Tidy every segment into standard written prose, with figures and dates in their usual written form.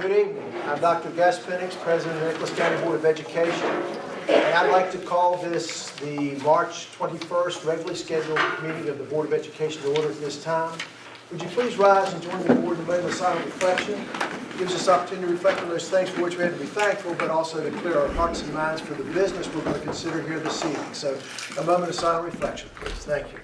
Good evening. I'm Dr. Gus Penix, President of the Nicholas County Board of Education. And I'd like to call this the March 21st regularly scheduled meeting of the Board of Education to order at this time. Would you please rise and join the board in a moment of silent reflection? It gives us opportunity to reflect on those things for which we have to be thankful, but also to clear our hearts and minds for the business we're going to consider here this evening. So a moment of silent reflection, please. Thank you.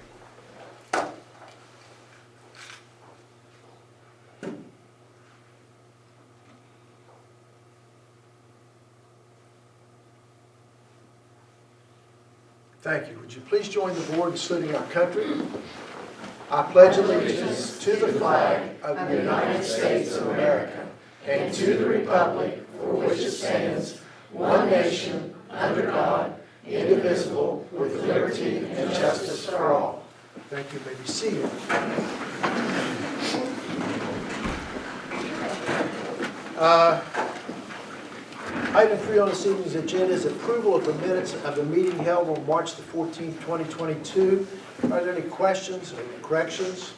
Thank you. Would you please join the board in saluting our country? I pledge allegiance to the flag of the United States of America and to the republic for which it stands, one nation, under God, indivisible, with liberty and justice for all. Thank you. You may be seated. Item 3 on this evening's agenda is approval of the minutes of the meeting held on March the 14th, 2022. Are there any questions or corrections?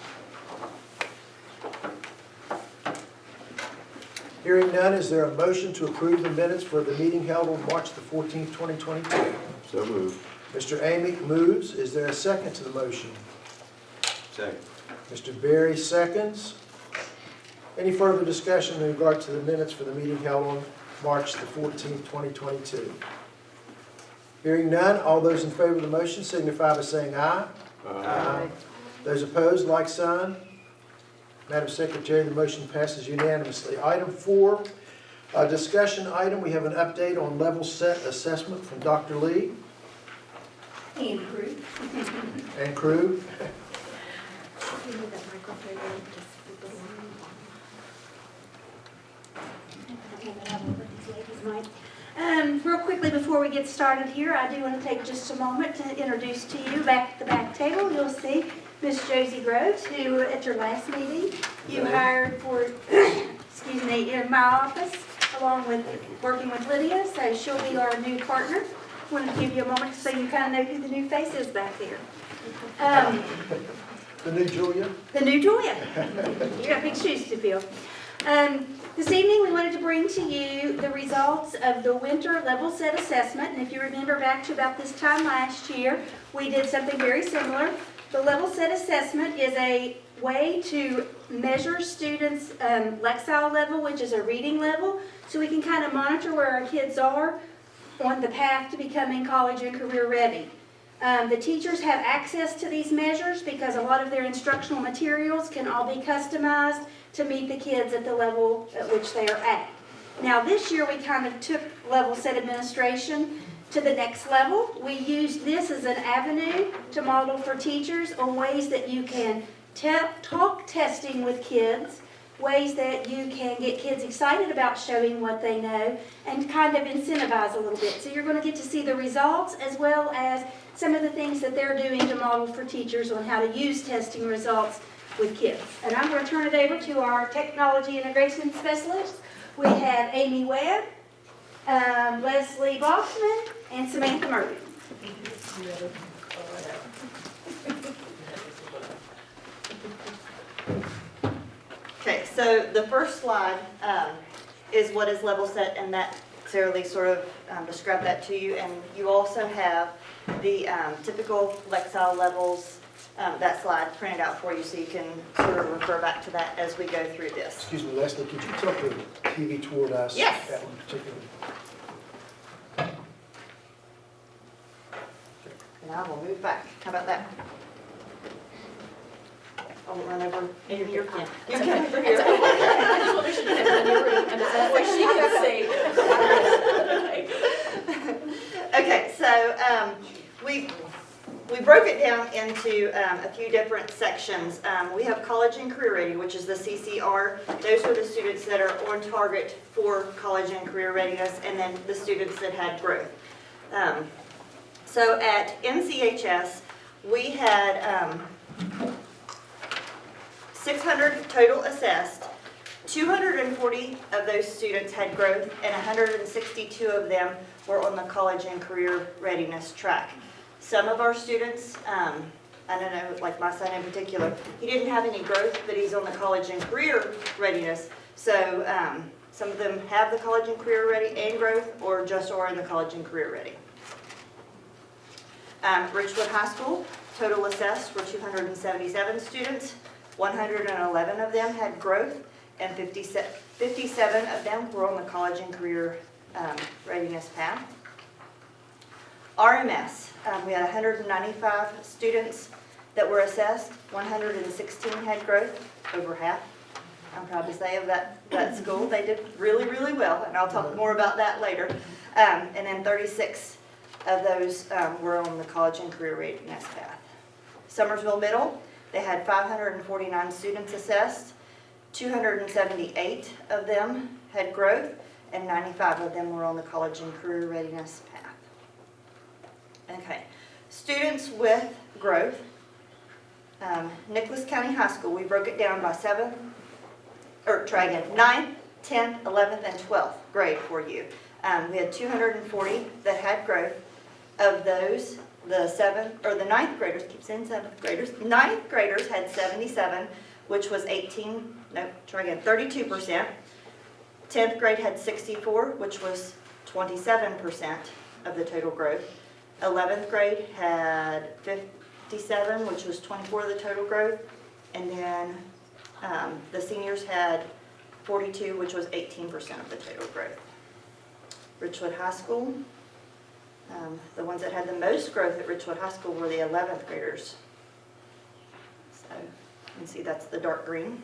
Hearing none, is there a motion to approve the minutes for the meeting held on March the 14th, 2022? So moved. Mr. Amick moves. Is there a second to the motion? Second. Mr. Berry seconds. Any further discussion in regard to the minutes for the meeting held on March the 14th, 2022? Hearing none, all those in favor of the motion signify by saying aye. Aye. Those opposed, like sign. Madam Secretary, the motion passes unanimously. Item 4, discussion item. We have an update on level set assessment from Dr. Lee. And crew. And crew. Real quickly before we get started here, I do want to take just a moment to introduce to you back at the back table. You'll see Miss Josie Groves, who at your last meeting you hired for, excuse me, in my office, along with working with Lydia. So she'll be our new partner. I want to give you a moment so you kind of know who the new face is back there. The new Julia. The new Julia. You got big shoes to fill. This evening we wanted to bring to you the results of the winter level set assessment. And if you remember back to about this time last year, we did something very similar. The level set assessment is a way to measure students' Lexile level, which is a reading level, so we can kind of monitor where our kids are on the path to becoming college and career ready. The teachers have access to these measures because a lot of their instructional materials can all be customized to meet the kids at the level at which they are at. Now this year we kind of took level set administration to the next level. We used this as an avenue to model for teachers on ways that you can talk testing with kids, ways that you can get kids excited about showing what they know, and kind of incentivize a little bit. So you're going to get to see the results as well as some of the things that they're doing to model for teachers on how to use testing results with kids. And I'm going to turn it over to our technology integration specialists. We have Amy Webb, Leslie Bossman, and Samantha Murray. Okay, so the first slide is what is level set, and that Sarah sort of described that to you. And you also have the typical Lexile levels, that slide printed out for you, so you can sort of refer back to that as we go through this. Excuse me, Leslie, could you tilt the TV toward us? Yes. That one particularly. And I will move back. How about that? I'll run over in your pen. You can over here. I just want to should have in your room, and that way she can see. Okay, so we broke it down into a few different sections. We have college and career ready, which is the CCR. Those are the students that are on target for college and career readiness, and then the students that had growth. So at NCHS, we had 600 total assessed. 240 of those students had growth, and 162 of them were on the college and career readiness track. Some of our students, I don't know, like my son in particular, he didn't have any growth, but he's on the college and career readiness. So Some of them have the college and career ready and growth, or just are in the college and career ready. Richwood High School, total assessed were 277 students. 111 of them had growth, and 57 of them were on the college and career readiness path. RMS, we had 195 students that were assessed. 116 had growth, over half. I'm proud to say of that school. They did really, really well, and I'll talk more about that later. And then 36 of those were on the college and career readiness path. Summersville Middle, they had 549 students assessed. 278 of them had growth, and 95 of them were on the college and career readiness path. Okay, students with growth. Nicholas County High School, we broke it down by 9th, 10th, 11th, and 12th grade for you. We had 240 that had growth. Of those, the ninth graders, keep saying 7th graders, ninth graders had 77, which was 32%. 10th grade had 64, which was 27% of the total growth. 11th grade had 57, which was 24 of the total growth. And then the seniors had 42, which was 18% of the total growth. Richwood High School, the ones that had the most growth at Richwood High School were the 11th graders. So you can see that's the dark green.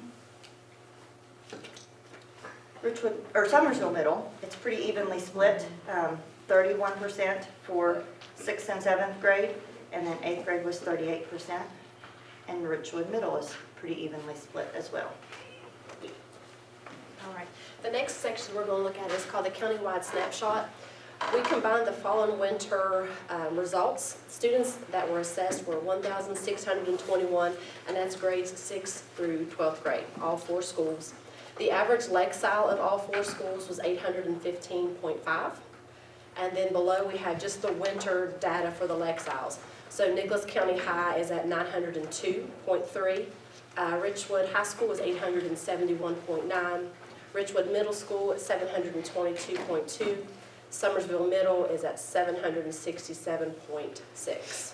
Summersville Middle, it's pretty evenly split. 31% for 6th and 7th grade, and then 8th grade was 38%. And Richwood Middle is pretty evenly split as well. All right. The next section we're going to look at is called the countywide snapshot. We combined the fall and winter results. Students that were assessed were 1,621, and that's grades 6th through 12th grade, all 4 schools. The average Lexile of all 4 schools was 815.5. And then below we have just the winter data for the Lexiles. So Nicholas County High is at 902.3. Richwood High School is 871.9. Richwood Middle School at 722.2. Summersville Middle is at 767.6.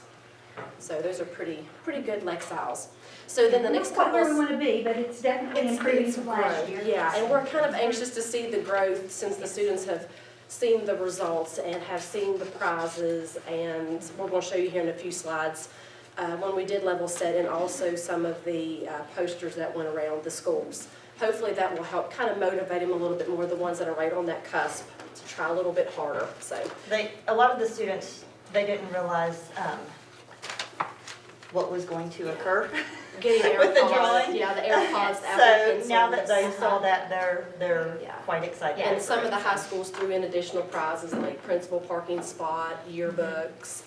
So those are pretty good Lexiles. So then the next Not quite couple where we want to be, but it's definitely improving it's from last grown, year. yeah, and we're kind of anxious to see the growth since the students have seen the results and have seen the prizes, and we're going to show you here in a few slides when we did level set, and also some of the posters that went around the schools. Hopefully that will help kind of motivate them a little bit more, the ones that are right on that cusp, to try a little bit harder. So A lot of the students, they didn't realize what was going to occur. getting AirPods, With the drawing. yeah, the AirPods, So Apple now that they Pencils. saw that, they're Yeah. quite excited. And some of the high schools threw in additional prizes like principal parking spot, yearbooks,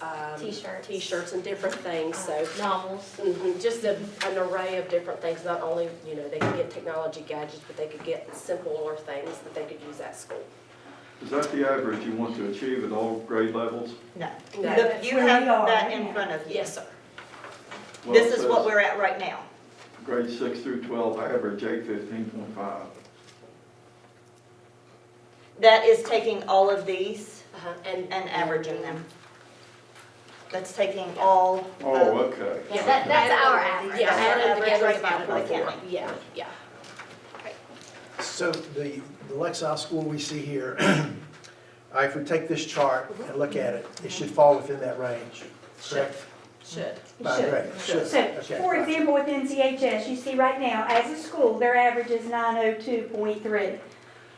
T-shirts and different things, so. Novels. Just an array of different things, not only, they could get technology gadgets, but they could get simpler things that they could use at school. Is that the average you want to achieve at all grade levels? No. No. You Where have we are that right in now. front of you. Yes, sir. Well, This it is what says we're at right now. Grade 6 through 12, average 815.5. That is taking all of these And averaging them. That's taking all. Oh, okay. Yeah, That's our average. Yeah, That's our added average together right about now for the it. county. Yeah. So the Lexile school we see here, if we take this chart and look at it, it should fall within that range, correct? Should. By grade, should. So, Okay. for example, with NCHS, you see right now, as a school, their average is 902.3.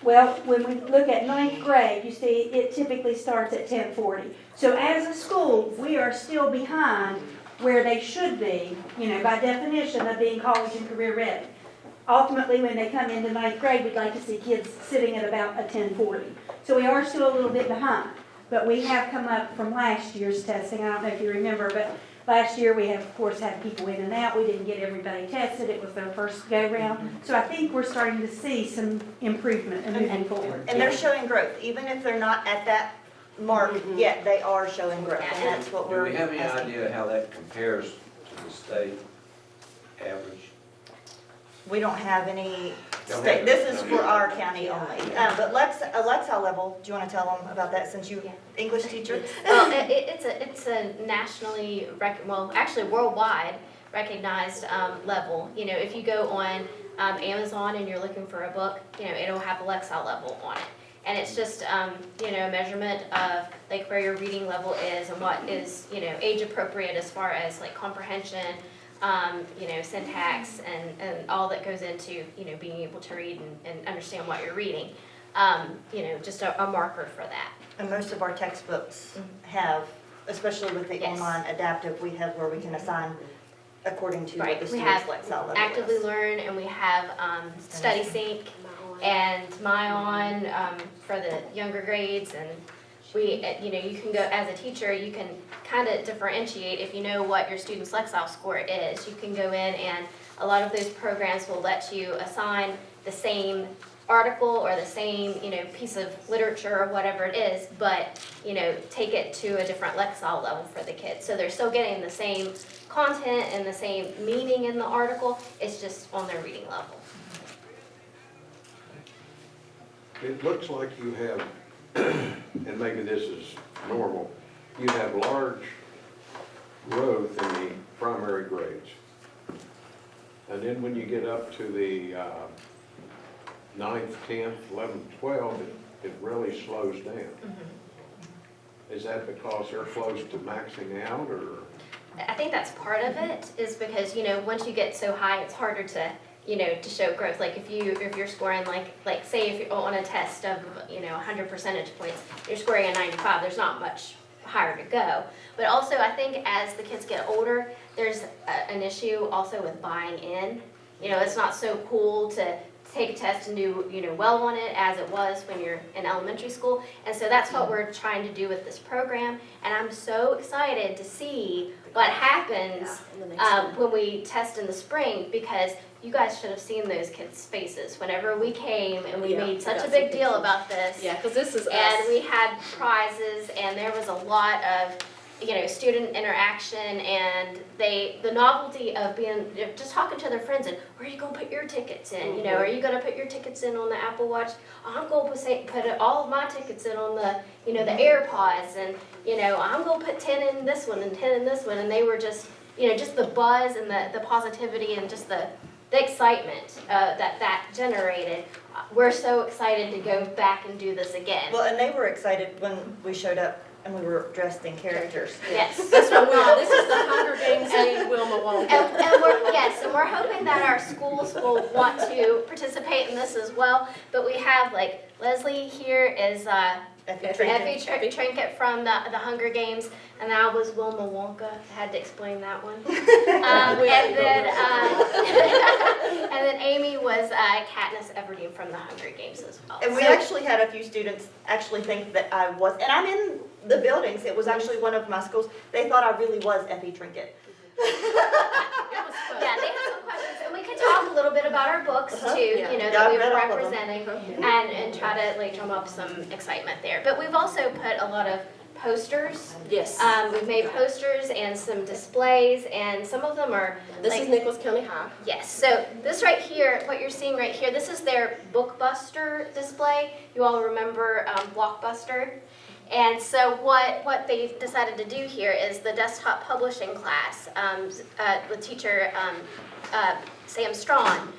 Well, when we look at ninth grade, you see it typically starts at 1040. So as a school, we are still behind where they should be, by definition of being college and career ready. Ultimately, when they come into ninth grade, we'd like to see kids sitting at about a 1040. So we are still a little bit behind. But we have come up from last year's testing. I don't know if you remember, but last year we have, of course, had people in and out. We didn't get everybody tested. It was their first go-round. So I think we're starting to see some improvement and moving forward. And they're showing growth, even if they're not at that mark yet, they are showing growth, and that's what Do we're we have any asking. idea how that compares to the state average? We don't have any state, this is for our county only. But Alexa level, do you want to tell them about that since you, Yeah. English teacher? Well, it's a nationally, well, actually worldwide recognized level. You know, if you go on Amazon and you're looking for a book, you know, it'll have Alexa level on it. And it's just, you know, a measurement of like where your reading level is and what is, you know, age appropriate as far as like comprehension, you know, syntax and all that goes into, you know, being able to read and understand what you're reading. You know, just a marker for that. And most of our textbooks have, especially with the Yes. online adaptive, we have where we can assign according to what Right, the we student's have Lexile level is. Actively Learn, and we have Study Sync and MyOn for the younger grades, and we, you know, you can go, as a teacher, you can kind of differentiate if you know what your student's Lexile score is. You can go in and a lot of those programs will let you assign the same article or the same, you know, piece of literature or whatever it is, but, you know, take it to a different Lexile level for the kids. So they're still getting the same content and the same meaning in the article, it's just on their reading level. It looks like you have, and maybe this is normal, you have large growth in the primary grades. And then when you get up to the 9th, 10th, 11th, 12th, it really slows down. Is that because they're close to maxing out, or? I think that's part of it, is because, you know, once you get so high, it's harder to, you know, to show growth. Like if you're scoring like say if you're on a test of, you know, 100 percentage points, you're scoring a 95, there's not much higher to go. But also I think as the kids get older, there's an issue also with buying in. You know, it's not so cool to take a test and do, you know, well on it as it was when you're in elementary school. And so that's what we're trying to do with this program. And I'm so excited to see what happens when we test in the spring, because you guys should have seen those kids' faces whenever we came and we Yeah, made I such got a big some deal pictures. about this. Yeah, because this is us. And we had prizes, and there was a lot of, you know, student interaction, and the novelty of being, just talking to their friends, and where are you gonna put your tickets in? You know, are you gonna put your tickets in on the Apple Watch? I'm gonna put all of my tickets in on the, you know, the AirPods, and, you know, I'm gonna put 10 in this one and 10 in this one, and they were just, you know, just the buzz and the positivity and just the excitement that generated. We're so excited to go back and do this again. Well, and they were excited when we showed up and we were dressed in characters. Yes. That's what we are. This is the Hunger Games named Wilma Wonka. And we're hoping that our schools will want to participate in this as well. But we have, like, Leslie here is Effie Trinket from the Hunger Games, and I was Wilma Wonka. I had to explain that one. And then Amy was Katniss Everdeen from the Hunger Games as well. And we actually had a few students actually think that I was, and I'm in the buildings, it was actually one of my schools, they thought I really was Effie Trinket. Yeah, they had some questions, and we could talk a little bit about our books too, Yeah. you know, Yeah, that we I've read were all of them. representing, and try to like drum up some excitement there. But we've also put a lot of posters. Yes. We've made posters and some displays, and some of them are This like, is Nicholas County High. yes. So this right here, what you're seeing right here, this is their Bookbuster display. You all remember Blockbuster? And so what they decided to do here is the desktop publishing class with teacher Sam Strawn.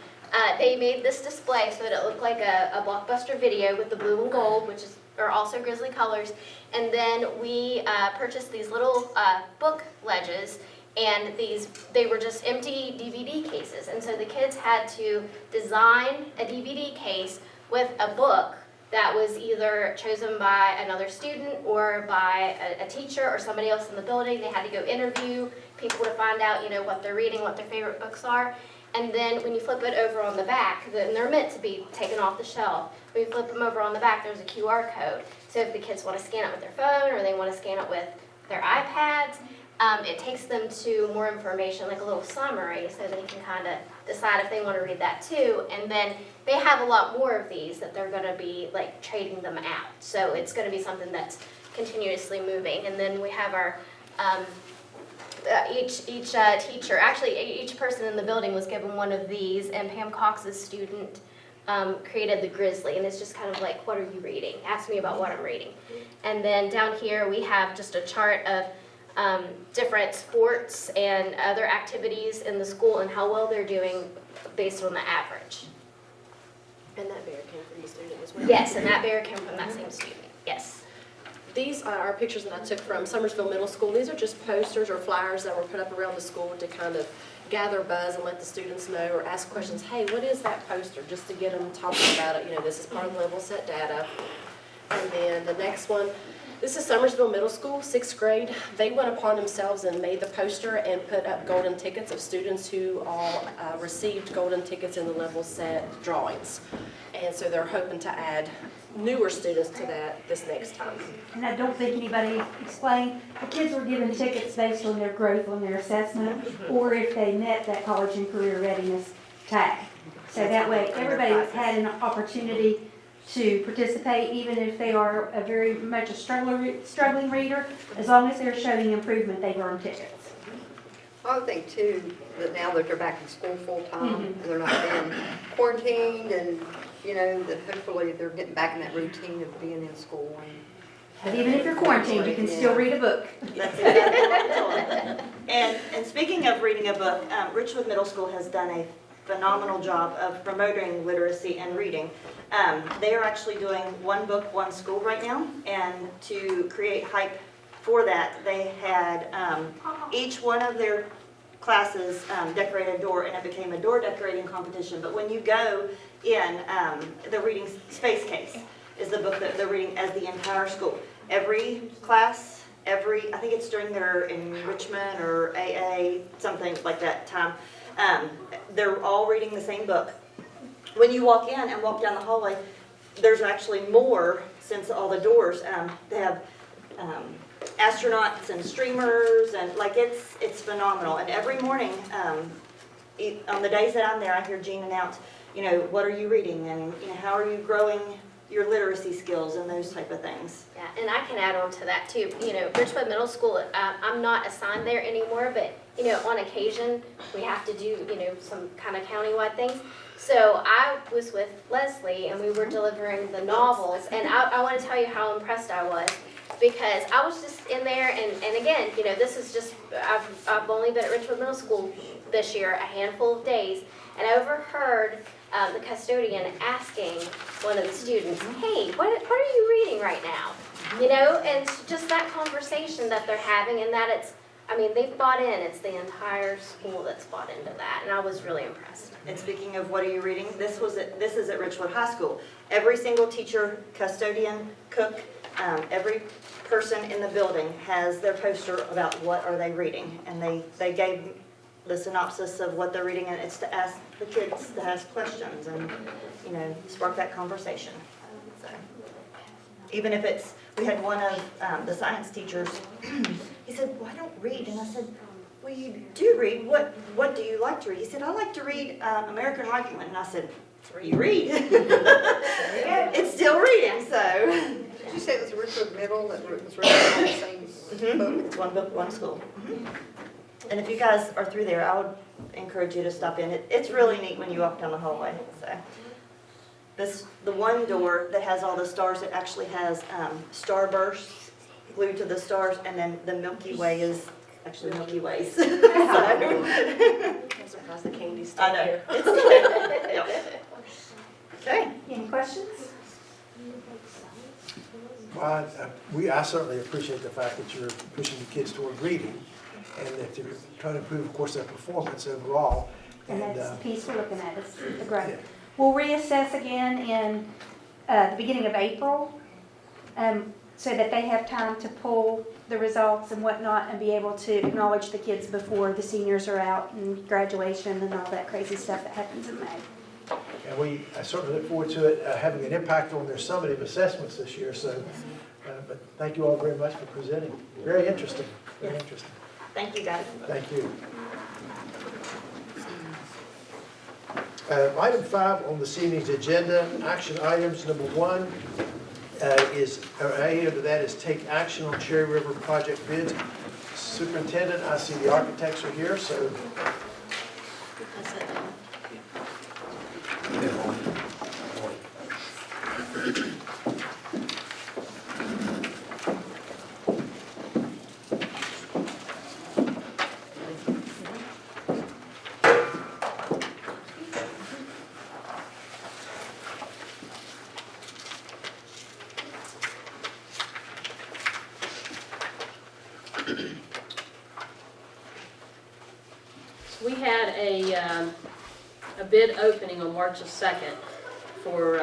They made this display so that it looked like a Blockbuster video with the blue and gold, which are also Grizzly colors. And then we purchased these little book ledges, and they were just empty DVD cases. And so the kids had to design a DVD case with a book that was either chosen by another student or by a teacher or somebody else in the building. They had to go interview people to find out, you know, what they're reading, what their favorite books are. And then when you flip it over on the back, then they're meant to be taken off the shelf. When you flip them over on the back, there's a QR code. So if the kids want to scan it with their phone or they want to scan it with their iPads, it takes them to more information, like a little summary, so they can kind of decide if they want to read that too. And then they have a lot more of these that they're going to be like trading them out. So it's going to be something that's continuously moving. And then we have our each teacher, actually each person in the building was given one of these, and Pam Cox's student created the Grizzly, and it's just kind of like, what are you reading? Ask me about what I'm reading. And then down here we have just a chart of different sports and other activities in the school and how well they're doing based on the average. And that bear came from the student as well. Yes, and that bear came from that same student, yes. These are pictures that I took from Summersville Middle School. These are just posters or flyers that were put up around the school to kind of gather buzz and let the students know or ask questions. Hey, what is that poster? Just to get them talking about it. You know, this is part of the level set data. And then the next one, this is Summersville Middle School, 6th grade. They went upon themselves and made the poster and put up golden tickets of students who all received golden tickets in the level set drawings. And so they're hoping to add newer students to that this next time. And I don't think anybody explained, the kids were given tickets based on their growth on their assessment, or if they met that college and career readiness tag. So that way, everybody had an opportunity to participate, even if they are a very much a struggling reader. As long as they're showing improvement, they earn tickets. I think too, that now that they're back in school full-time, and they're not being quarantined, and, you know, that hopefully they're getting back in that routine of being in school. But even if you're quarantined, you can still read a book. That's exactly what I'm told. And speaking of reading a book, Richwood Middle School has done a phenomenal job of promoting literacy and reading. They are actually doing One Book, One School right now, and to create hype for that, they had each one of their classes decorate a door, and it became a door decorating competition. But when you go in, the reading Space Case is the book that they're reading as the entire school. Every class, I think it's during their enrichment or AA, something like that time, they're all reading the same book. When you walk in and walk down the hallway, there's actually more, since all the doors, they have astronauts and streamers, and like it's phenomenal. And every morning, on the days that I'm there, I hear Jean announce, you know, what are you reading, and you know, how are you growing your literacy skills and those type of things. Yeah, and I can add on to that too. You know, Richwood Middle School, I'm not assigned there anymore, but you know, on occasion we have to do, you know, some kind of countywide things. So I was with Leslie and we were delivering the novels, and I want to tell you how impressed I was, because I was just in there, and again, you know, this is just, I've only been at Richwood Middle School this year a handful of days, and I overheard the custodian asking one of the students, hey, what are you reading right now? You know, and just that conversation that they're having, and that it's, I mean, they've bought in. It's the entire school that's bought into that, and I was really impressed. And speaking of what are you reading, this is at Richwood High School. Every single teacher, custodian, cook, every person in the building has their poster about what are they reading, and they gave the synopsis of what they're reading, and it's to ask the kids to ask questions and, you know, spark that conversation. So, even if it's, we had one of the science teachers, he said, well, I don't read, and I said, well, you do read, what do you like to read? He said, I like to read American Rifleman, and I said, that's where you read. It's still reading, so. Did you say it was Richwood Middle that was reading the same book? It's One Book, One School. And if you guys are through there, I would encourage you to stop in. It's really neat when you walk down the hallway. So, the one door that has all the stars, it actually has starbursts glued to the stars, and then the Milky Way is actually Milky Ways. So, I'm surprised the candy's still I know. here. It's still there. Yep. Okay. Any questions? Well, I certainly appreciate the fact that you're pushing the kids toward reading, and that you're trying to improve, of course, their performance overall. And that's the piece we're looking at, is the yeah. growth. We'll reassess again in the beginning of April, so that they have time to pull the results and whatnot and be able to acknowledge the kids before the seniors are out and graduation and all that crazy stuff that happens in May. And I certainly look forward to it having an impact on their summative assessments this year. So, but thank you all very much for presenting. Very interesting. Very interesting. Thank you, guys. Thank you. Item 5 on this evening's agenda, action items. Number 1 A under that is take action on Cherry River project bids. Superintendent, I see the architects are here, so. a bid opening on March the 2nd for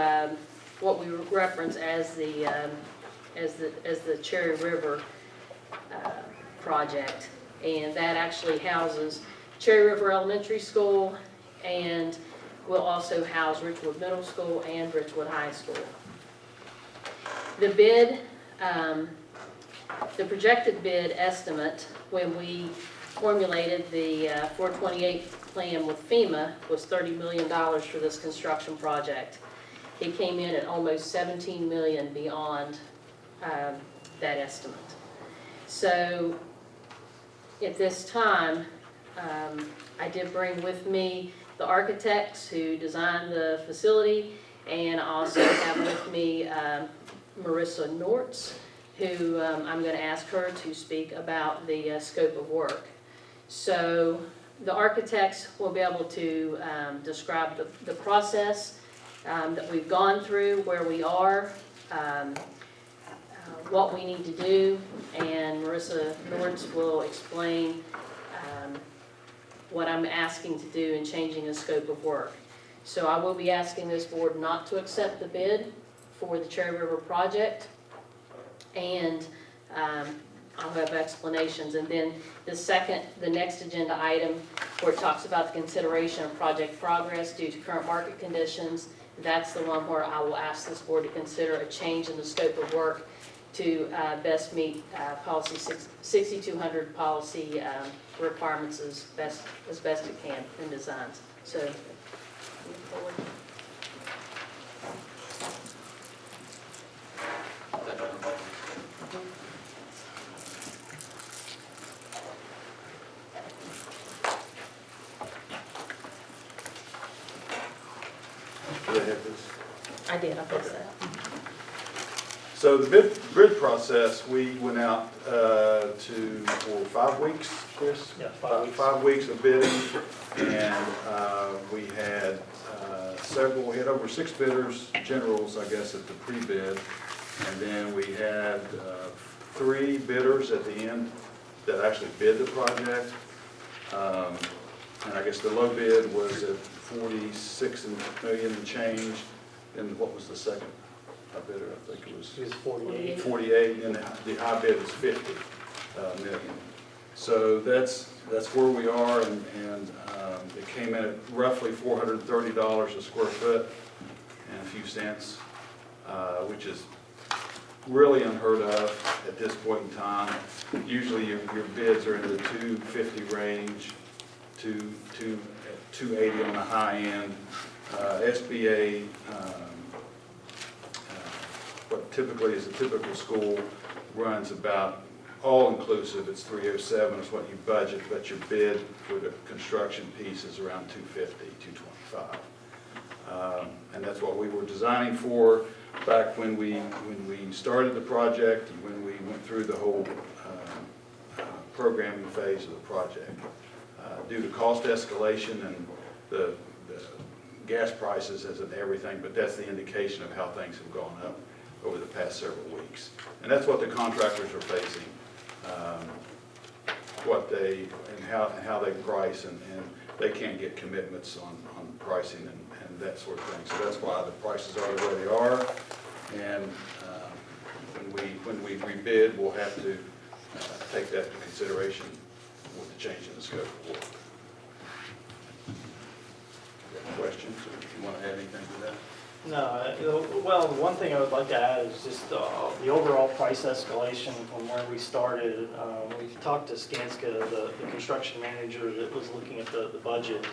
what we reference as the Cherry River project. And that actually houses Cherry River Elementary School, and will also house Richwood Middle School and Richwood High School. The bid, the projected bid estimate when we formulated the 428 plan with FEMA was $30 million for this construction project. It came in at almost 17 million beyond that estimate. So at this time, I did bring with me the architects who designed the facility, and I also have with me Marissa Nortz, who I'm going to ask her to speak about the scope of work. So the architects will be able to describe the process that we've gone through, where we are, what we need to do, and Marissa Nortz will explain what I'm asking to do in changing the scope of work. So I will be asking this board not to accept the bid for the Cherry River project, and I'll have explanations. And then the next agenda item, where it talks about the consideration of project progress due to current market conditions, that's the one where I will ask this board to consider a change in the scope of work to best meet policy 6200 policy requirements as best it can in designs. So, move forward. Do they have this? I did, I fixed that. So the bid process, we went out for 5 weeks, Chris? Yeah, 5 weeks. 5 weeks of bidding, and we had we had over 6 bidders, generals, I guess, at the pre-bid, and then we had 3 bidders at the end that actually bid the project. And I guess the low bid was at 46 million and change, and what was the second bidder? I think it was 48. 48, and the high bid is 50 million. So that's where we are, and it came in at roughly $430 a square foot and a few cents, which is really unheard of at this point in time. Usually your bids are in the 250 range, 280 on the high end. SBA, what typically is a typical school, runs about, all-inclusive, it's 307 is what you budget, but your bid for the construction piece is around 250, 225. And that's what we were designing for back when we started the project, and when we went through the whole programming phase of the project. Due to cost escalation and the gas prices isn't everything, but that's the indication of how things have gone up over the past several weeks. And that's what the contractors are facing, how they price, and they can't get commitments on pricing and that sort of thing. So that's why the prices are the way they are. And when we rebid, we'll have to take that into consideration with the change in the scope of work. Questions, or if you want to add anything to that? No, well, one thing I would like to add is just the overall price escalation from where we started. We've talked to Skanska, the construction manager that was looking at the budget,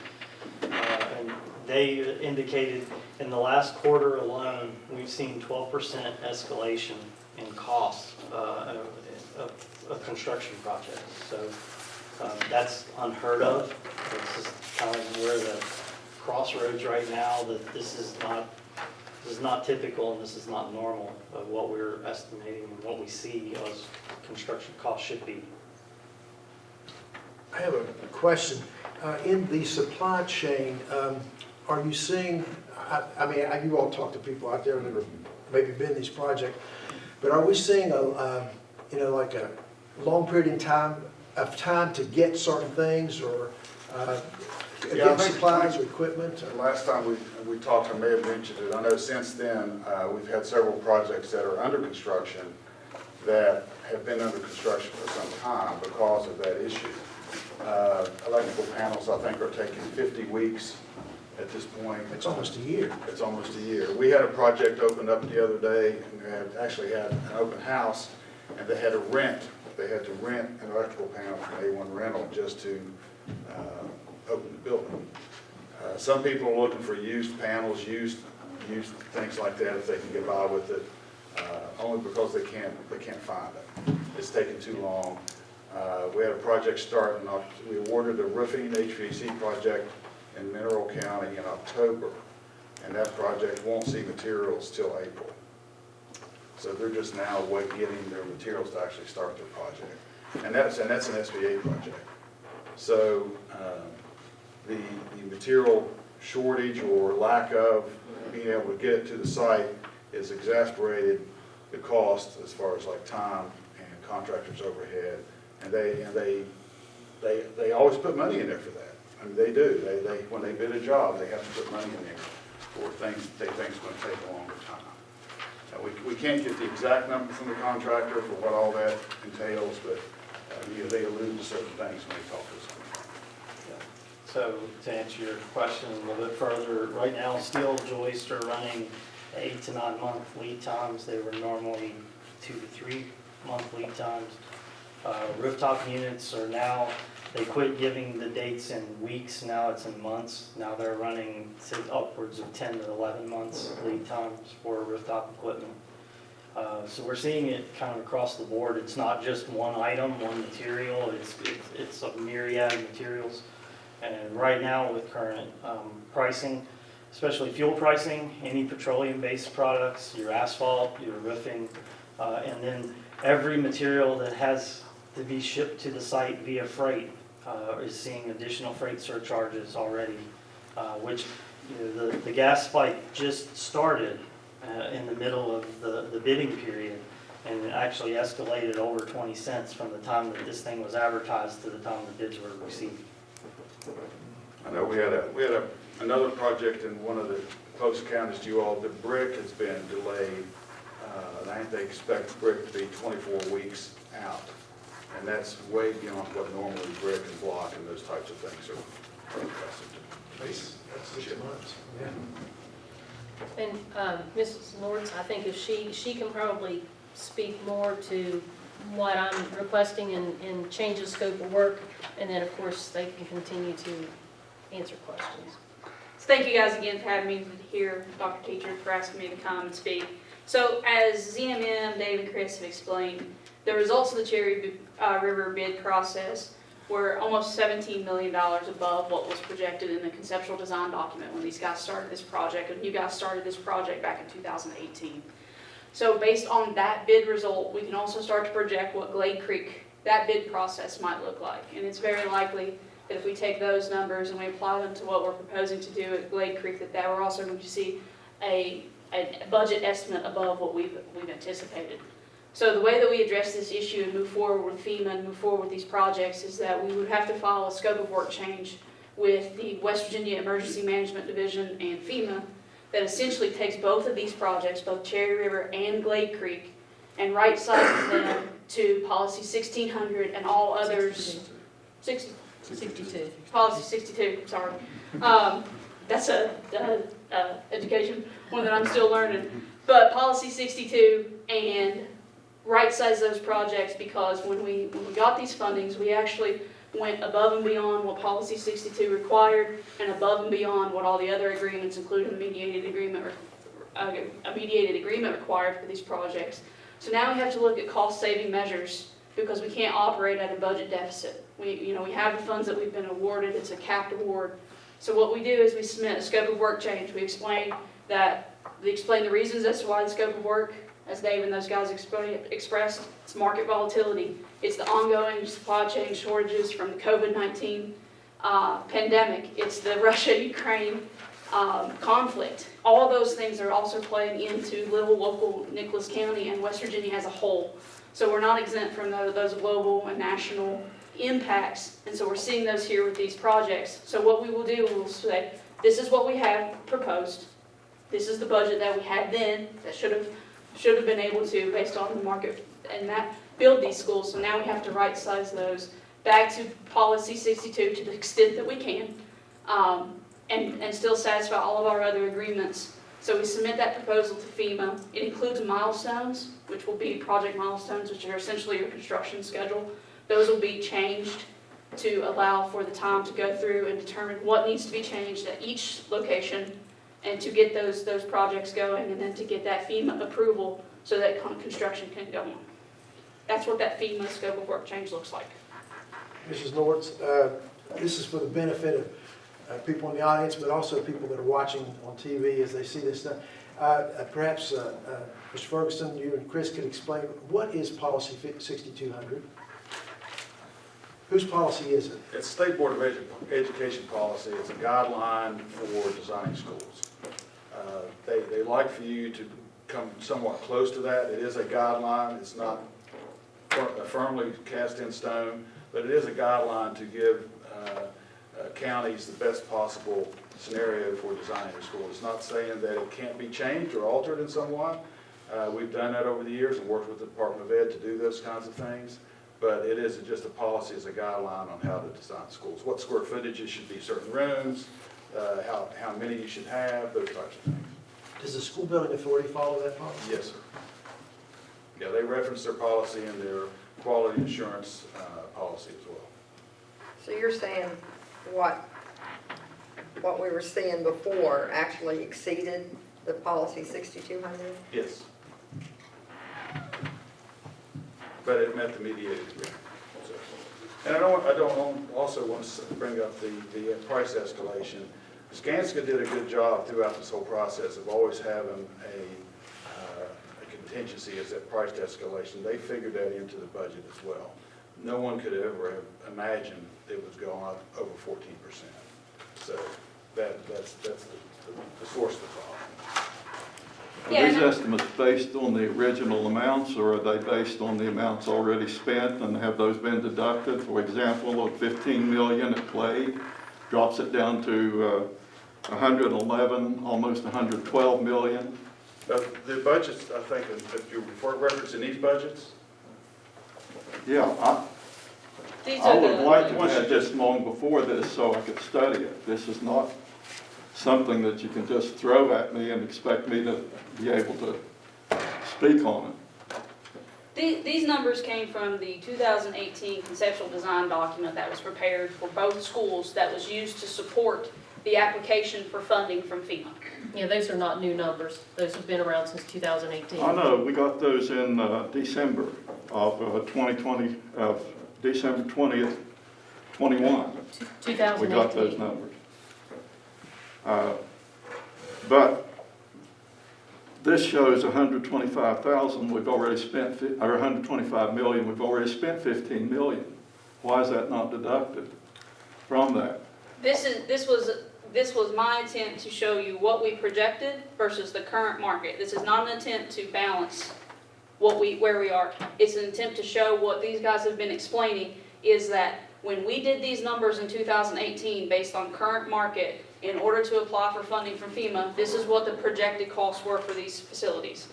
and they indicated in the last quarter alone, we've seen 12% escalation in costs of construction projects. So that's unheard of. This is kind of where the crossroads right now, that this is not typical and this is not normal of what we're estimating and what we see as construction costs should be. I have a question. In the supply chain, are you seeing, I mean, you all talk to people out there that have maybe been in these projects, but are we seeing like a long period of time to get certain things, or Yeah, I Get think- supplies or equipment? And last time we talked, I may have mentioned it, I know since then, we've had several projects that are under construction that have been under construction for some time because of that issue. Electrical panels, I think, are taking 50 weeks at this point. It's almost a year. It's almost a year. We had a project opened up the other day, and actually had an open house, and they had to rent an electrical panel from A1 Rental just to open the building. Some people are looking for used panels, used things like that, if they can get by with it, only because they can't find it. It's taking too long. We had a project start, we awarded a roofing HVAC project in Mineral County in October, and that project won't see materials till April. So they're just now getting their materials to actually start their project. And that's an SBA project. So the material shortage or lack of being able to get it to the site has exacerbated the cost as far as like time and contractors' overhead. And they always put money in there for that. I mean, they do. They when they bid a job, they have to put money in there for things they think is going to take a longer time. Now, we can't get the exact number from the contractor for what all that entails, but they allude to certain things when they talk to us. So to answer your question a little bit further, right now steel joists are running 8 to 9 month lead times. They were normally 2 to 3 month lead times. Rooftop units are now, they quit giving the dates in weeks, now it's in months. Now they're running upwards of 10 to 11 months lead times for rooftop equipment. So we're seeing it kind of across the board. It's not just one item, one material, it's a myriad of materials. And right now with current pricing, especially fuel pricing, any petroleum-based products, your asphalt, your roofing, and then every material that has to be shipped to the site via freight is seeing additional freight surcharges already, which the gas spike just started in the middle of the bidding period, and it actually escalated over 20 cents from the time that this thing was advertised to the time the bids were received. I know we had another project in one of the close counties to you all. The brick has been delayed. I think they expect brick to be 24 weeks out, and that's way beyond what normally brick and block and those types of things are accustomed to. That's 6 months. Yeah. And Mrs. Lawrence, I think if she can probably speak more to what I'm requesting and change the scope of work, and then of course they can continue to answer questions. So thank you guys again for having me here, Dr. Teacher, for asking me to come and speak. So as ZMM, Dave and Chris have explained, the results of the Cherry River bid process were almost $17 million above what was projected in the conceptual design document when these guys started this project, and you guys started this project back in 2018. So based on that bid result, we can also start to project what Glade Creek, that bid process might look like. And it's very likely that if we take those numbers and we apply them to what we're proposing to do at Glade Creek, that we're also going to see a budget estimate above what we've anticipated. So the way that we address this issue and move forward with FEMA and move forward with these projects is that we would have to file a scope of work change with the West Virginia Emergency Management Division and FEMA that essentially takes both of these projects, both Cherry River and Glade Creek, and right-sizes them to Policy 1600 and all others. 62. Policy 62, sorry. That's a education one that I'm still learning. But Policy 62 and right-size those projects, because when we got these fundings, we actually went above and beyond what Policy 62 required and above and beyond what all the other agreements, including the mediated agreement required for these projects. So now we have to look at cost-saving measures because we can't operate at a budget deficit. We have the funds that we've been awarded. It's a capped award. So what we do is we submit a scope of work change. We explain the reasons as to why the scope of work, as Dave and those guys expressed, it's market volatility. It's the ongoing supply chain shortages from the COVID-19 pandemic. It's the Russia-Ukraine conflict. All those things are also playing into little local Nicholas County and West Virginia as a whole. So we're not exempt from those global and national impacts, and so we're seeing those here with these projects. So what we will do, we'll say, this is what we have proposed. This is the budget that we had then that should have been able to, based on the market, and that build these schools. So now we have to right size those back to policy 62 to the extent that we can, and still satisfy all of our other agreements. So we submit that proposal to FEMA. It includes milestones, which will be project milestones, which are essentially your construction schedule. Those will be changed to allow for the time to go through and determine what needs to be changed at each location, and to get those projects going, and then to get that FEMA approval so that construction can go on. That's what that FEMA scope of work change looks like. Mrs. Lawrence, this is for the benefit of people in the audience, but also people that are watching on TV as they see this stuff. Perhaps Mr. Ferguson, you and Chris could explain, what is policy 6200? Whose policy is it? It's State Board of Education policy. It's a guideline for designing schools. They like for you to come somewhat close to that. It is a guideline. It's not firmly cast in stone, but it is a guideline to give counties the best possible scenario for designing a school. It's not saying that it can't be changed or altered in some way. We've done that over the years and worked with the Department of Ed to do those kinds of things. But it is just a policy as a guideline on how to design schools. What square footages should be certain rooms, how many you should have, those types of things. Does the school building authority follow that policy? Yes, sir. Yeah, they reference their policy in their quality assurance policy as well. So you're saying what we were seeing before actually exceeded the policy 6200? Yes. But it met the mediated agreement. So, and I also want to bring up the price escalation. Skanska did a good job throughout this whole process of always having a contingency as that price escalation. They figured that into the budget as well. No one could ever have imagined it was going up over 14%. So that's the source of the problem. Yeah, Are these estimates based on the original amounts, or are they based on the amounts already spent, and have those been deducted? For example, of 15 million at Clay, drops it down to 111, almost 112 million. The budgets, I think, if you reference in these budgets, Yeah, These I are would the like to have had this long before this so I could study it. This is not something that you can just throw at me and expect me to be able to speak on it. These numbers came from the 2018 conceptual design document that was prepared for both schools that was used to support the application for funding from FEMA. Yeah, those are not new numbers. Those have been around since 2018. I know, we got those in December of 2020, December 20th, 21. 2018. We got those numbers. But this shows 125,000, we've already spent, or 125 million, we've already spent 15 million. Why is that not deducted from that? This was my attempt to show you what we projected versus the current market. This is not an attempt to balance where we are. It's an attempt to show what these guys have been explaining is that when we did these numbers in 2018 based on current market, in order to apply for funding from FEMA, this is what the projected costs were for these facilities.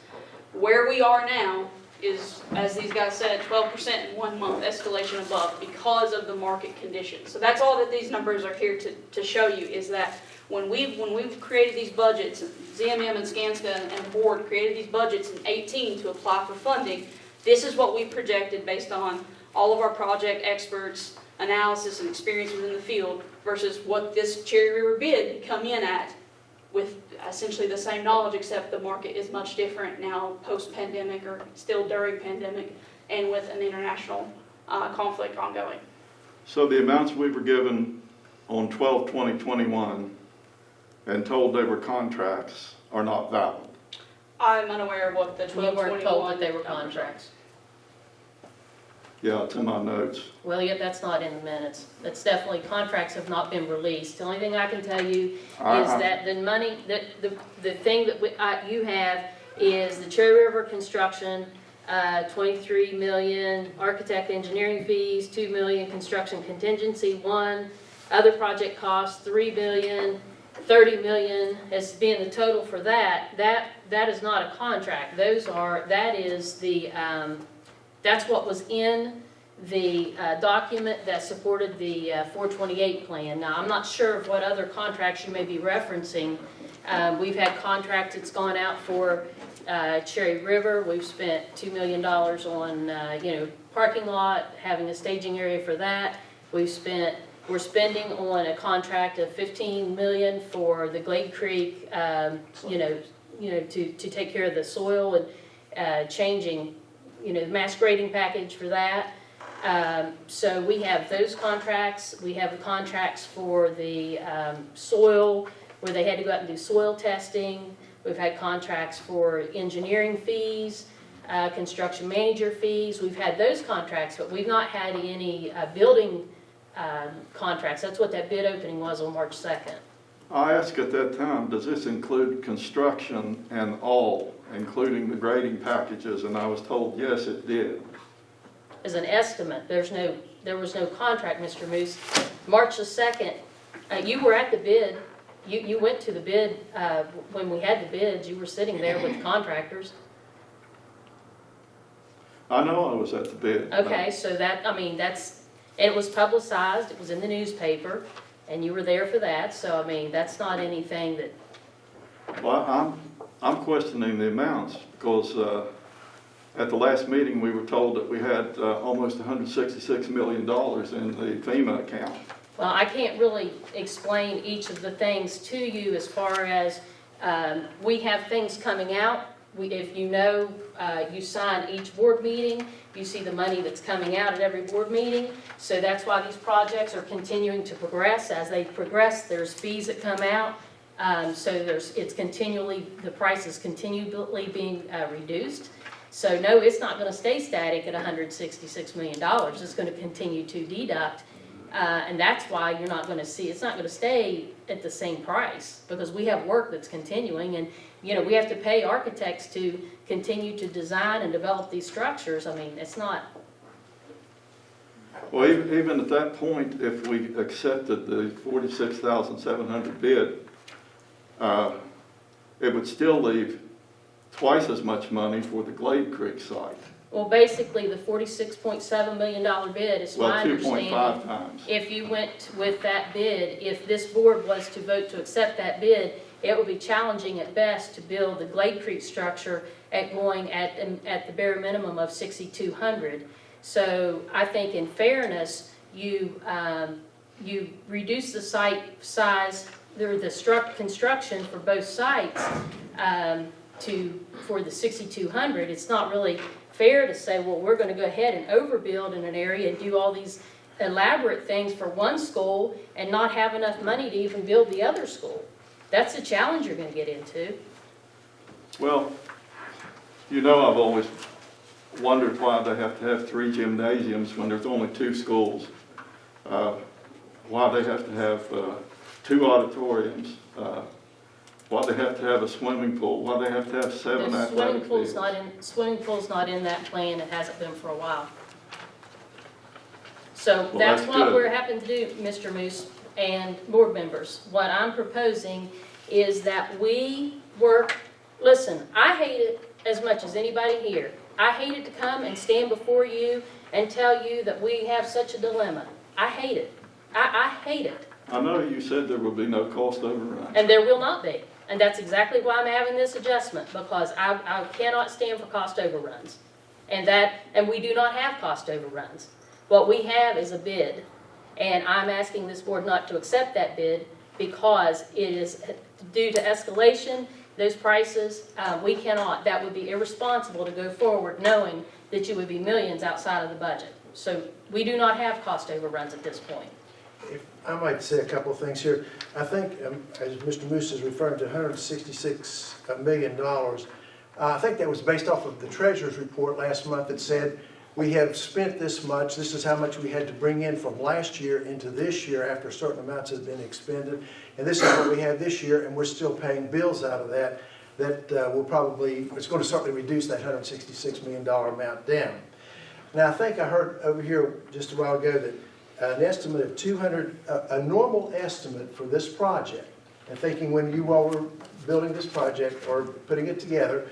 Where we are now is, as these guys said, 12% in 1 month escalation above because of the market conditions. So that's all that these numbers are here to show you, is that when we've created these budgets, ZMM and Skanska and the board created these budgets in 18 to apply for funding, this is what we projected based on all of our project experts' analysis and experience within the field versus what this Cherry River bid had come in at with essentially the same knowledge, except the market is much different now post-pandemic or still during pandemic and with an international conflict ongoing. So the amounts we were given on 12/20/21 and told they were contracts are not valid. I'm unaware of what the We weren't 1221 told that they were numbers are. contracts. Yeah, it's in my notes. Well, yeah, that's not in the minutes. That's definitely, contracts have not been released. The only thing I can tell you is that the money, the thing that you have is the Cherry River construction $23 million architect engineering fees, $2 million construction contingency, 1, other project costs, $3 million, $30 million has been the total for that. That is not a contract. That's what was in the document that supported the 428 plan. Now, I'm not sure of what other contracts you may be referencing. We've had contracts that's gone out for Cherry River. We've spent $2 million on, parking lot, having a staging area for that. We're spending on a contract of $15 million for the Glade Creek, to take care of the soil and changing, mass grading package for that. So we have those contracts. We have the contracts for the soil, where they had to go out and do soil testing. We've had contracts for engineering fees, construction manager fees. We've had those contracts, but we've not had any building contracts. That's what that bid opening was on March 2nd. I asked at that time, does this include construction and all, including the grading packages? And I was told, yes, it did. As an estimate, there was no contract, Mr. Moose. March the 2nd, you were at the bid. You went to the bid when we had the bids. You were sitting there with the contractors. I know I was at the bid. Okay, so it was publicized. It was in the newspaper, and you were there for that. So, that's not anything that... Well, I'm questioning the amounts because at the last meeting, we were told that we had almost $166 million in the FEMA account. Well, I can't really explain each of the things to you as far as we have things coming out. If you sign each board meeting, you see the money that's coming out at every board meeting. So that's why these projects are continuing to progress. As they progress, there's fees that come out. So the price is continually being reduced. So no, it's not going to stay static at $166 million. It's going to continue to deduct. And that's why you're not going to see, it's not going to stay at the same price, because we have work that's continuing, and we have to pay architects to continue to design and develop these structures. It's not. Well, even at that point, if we accepted the $46,700 bid, it would still leave twice as much money for the Glade Creek site. Well, basically, the $46.7 million bid is my understanding. 2.5 times. If you went with that bid, if this board was to vote to accept that bid, it would be challenging at best to build the Glade Creek structure at the bare minimum of $6,200. So I think in fairness, you reduce the site size, the construction for both sites for the $6,200. It's not really fair to say, well, we're going to go ahead and overbuild in an area and do all these elaborate things for one school and not have enough money to even build the other school. That's the challenge you're going to get into. Well, I've always wondered why they have to have 3 gymnasiums when there's only 2 schools. Why they have to have 2 auditoriums. Why they have to have a swimming pool. Why they have to have 7 athletic fields. Swimming pool's not in that plan. It hasn't been for a while. So Well, that's what good. we're having to do, Mr. Moose and board members. What I'm proposing is that we work. Listen, I hate it as much as anybody here. I hate it to come and stand before you and tell you that we have such a dilemma. I hate it. I hate it. I know you said there will be no cost overrun. And there will not be. And that's exactly why I'm having this adjustment, because I cannot stand for cost overruns. And we do not have cost overruns. What we have is a bid. And I'm asking this board not to accept that bid because it is due to escalation, those prices, we cannot. That would be irresponsible to go forward knowing that you would be millions outside of the budget. So we do not have cost overruns at this point. If I might say a couple of things here. I think, as Mr. Moose is referring to $166 million, I think that was based off of the Treasurer's report last month that said, we have spent this much, this is how much we had to bring in from last year into this year after certain amounts have been expended, and this is what we have this year, and we're still paying bills out of that. that will probably, it's going to certainly reduce that $166 million amount down. Now, I think I heard over here just a while ago that an estimate of 200, a normal estimate for this project, and thinking when you all were building this project or putting it together,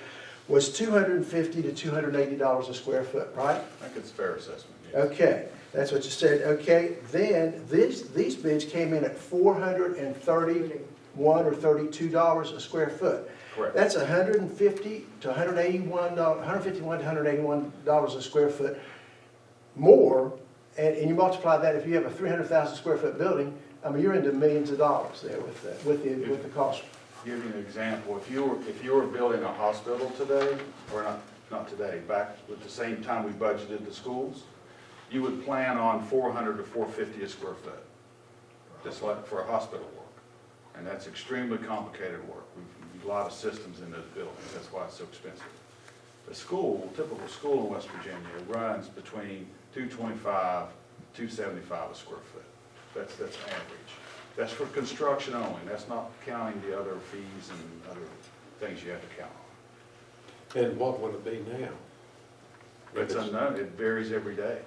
was $250 to $280 a square foot, right? I think it's a fair assessment. Yes. Okay, that's what you said. Okay, then these bids came in at $431 or $32 a square foot. Correct. That's $150 to $151, $151 to $181 a square foot more, and you multiply that, if you have a 300,000 square foot building, I mean, you're into millions of dollars there with the cost. Give you an example, if you were building a hospital today, or not today, back at the same time we budgeted the schools, you would plan on $400 to $450 a square foot, just like for a hospital work. And that's extremely complicated work. We've a lot of systems in those buildings, that's why it's so expensive. The school, typical school in West Virginia, runs between $225 to $275 a square foot. That's average. That's for construction only. That's not counting the other fees and other things you have to count on. And what would it be now? It's unknown. It varies every day.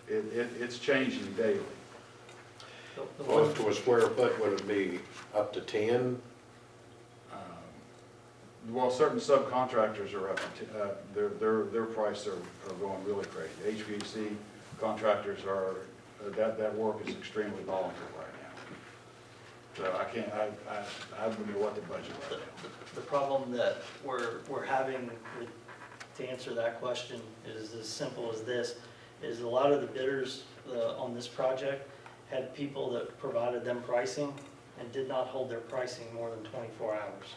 It's changing daily. Well, to a square foot, would it be up to 10? Well, certain subcontractors are up to, their prices are going really crazy. HVAC contractors are, that work is extremely volatile right now. So I don't know what the budget is. The problem that we're having to answer that question is as simple as this, is a lot of the bidders on this project had people that provided them pricing and did not hold their pricing more than 24 hours.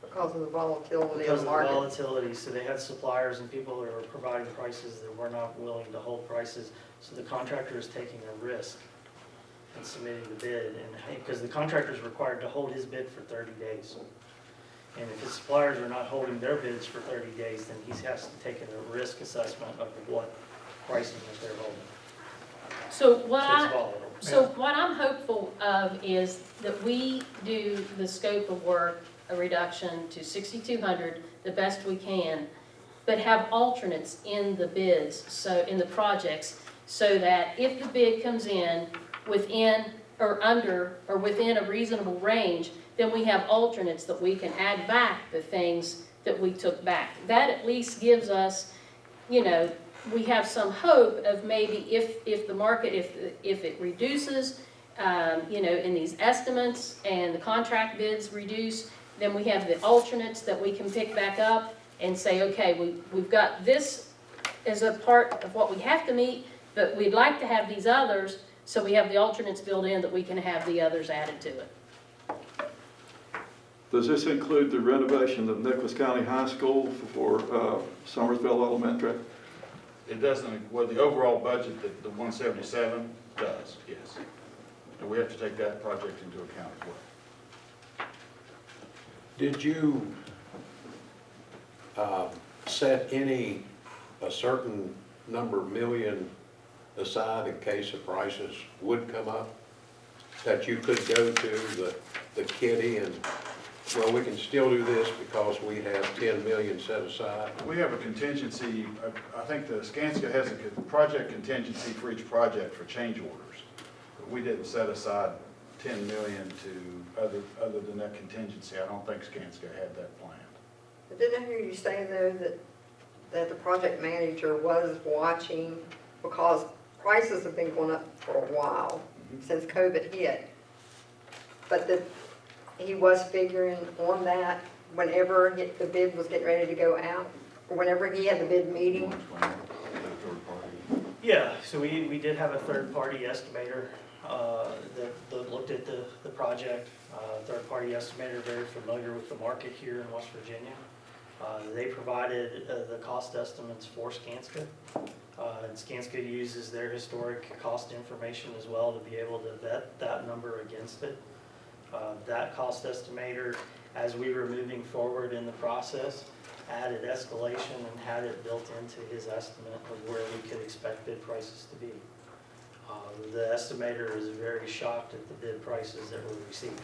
Because of the volatility Because of of the the market. volatility, so they had suppliers and people that were providing prices that were not willing to hold prices, so the contractor is taking a risk in submitting the bid, and because the contractor is required to hold his bid for 30 days. And if his suppliers are not holding their bids for 30 days, then he has to take a risk assessment of what pricing that they're holding. So It's what volatile. what I'm hopeful of is that we do the scope of work, a reduction to 6,200, the best we can, but have alternates in the bids, so in the projects, so that if the bid comes in within or under or within a reasonable range, then we have alternates that we can add back the things that we took back. That at least gives us, you know, we have some hope of maybe if the market, if it reduces, you know, in these estimates and the contract bids reduce, then we have the alternates that we can pick back up and say, okay, we've got this as a part of what we have to meet, but we'd like to have these others, so we have the alternates built in that we can have the others added to it. Does this include the renovation of Nicholas County High School for Somersville Elementary? It doesn't, well, the overall budget, the 177 does, yes. And we have to take that project into account as well. Did you set a certain number of million aside in case the prices would come up? That you could go to the kitty and, well, we can still do this because we have 10 million set aside? We have a contingency, I think the Skanska has a project contingency for each project for change orders. But we didn't set aside 10 million to, other than that contingency. I don't think Skanska had that planned. But didn't I hear you say though that the project manager was watching, because prices have been going up for a while, since COVID hit, but that he was figuring on that whenever the bid was getting ready to go out, or whenever he had the bid meeting? Yeah, so we did have a third-party estimator that looked at the project. Third-party estimator, very familiar with the market here in West Virginia. They provided the cost estimates for Skanska. And Skanska uses their historic cost information as well to be able to vet that number against it. That cost estimator, as we were moving forward in the process, added escalation and had it built into his estimate of where we could expect bid prices to be. The estimator is very shocked at the bid prices that were received.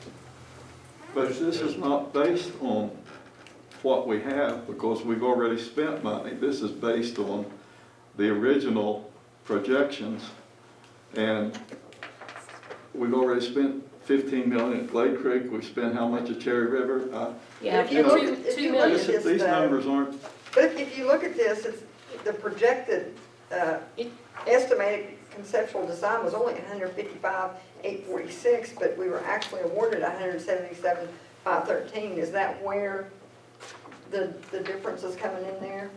But this is not based on what we have, because we've already spent money. This is based on the original projections, and we've already spent 15 million at Glade Creek. We've spent how much at Cherry River? Yeah, If you look at- if two you look at million. this, These though- numbers aren't, But if you look at this, it's, the projected, estimated conceptual design was only 155,846, but we were actually awarded 177,513. Is that where the difference is coming in there?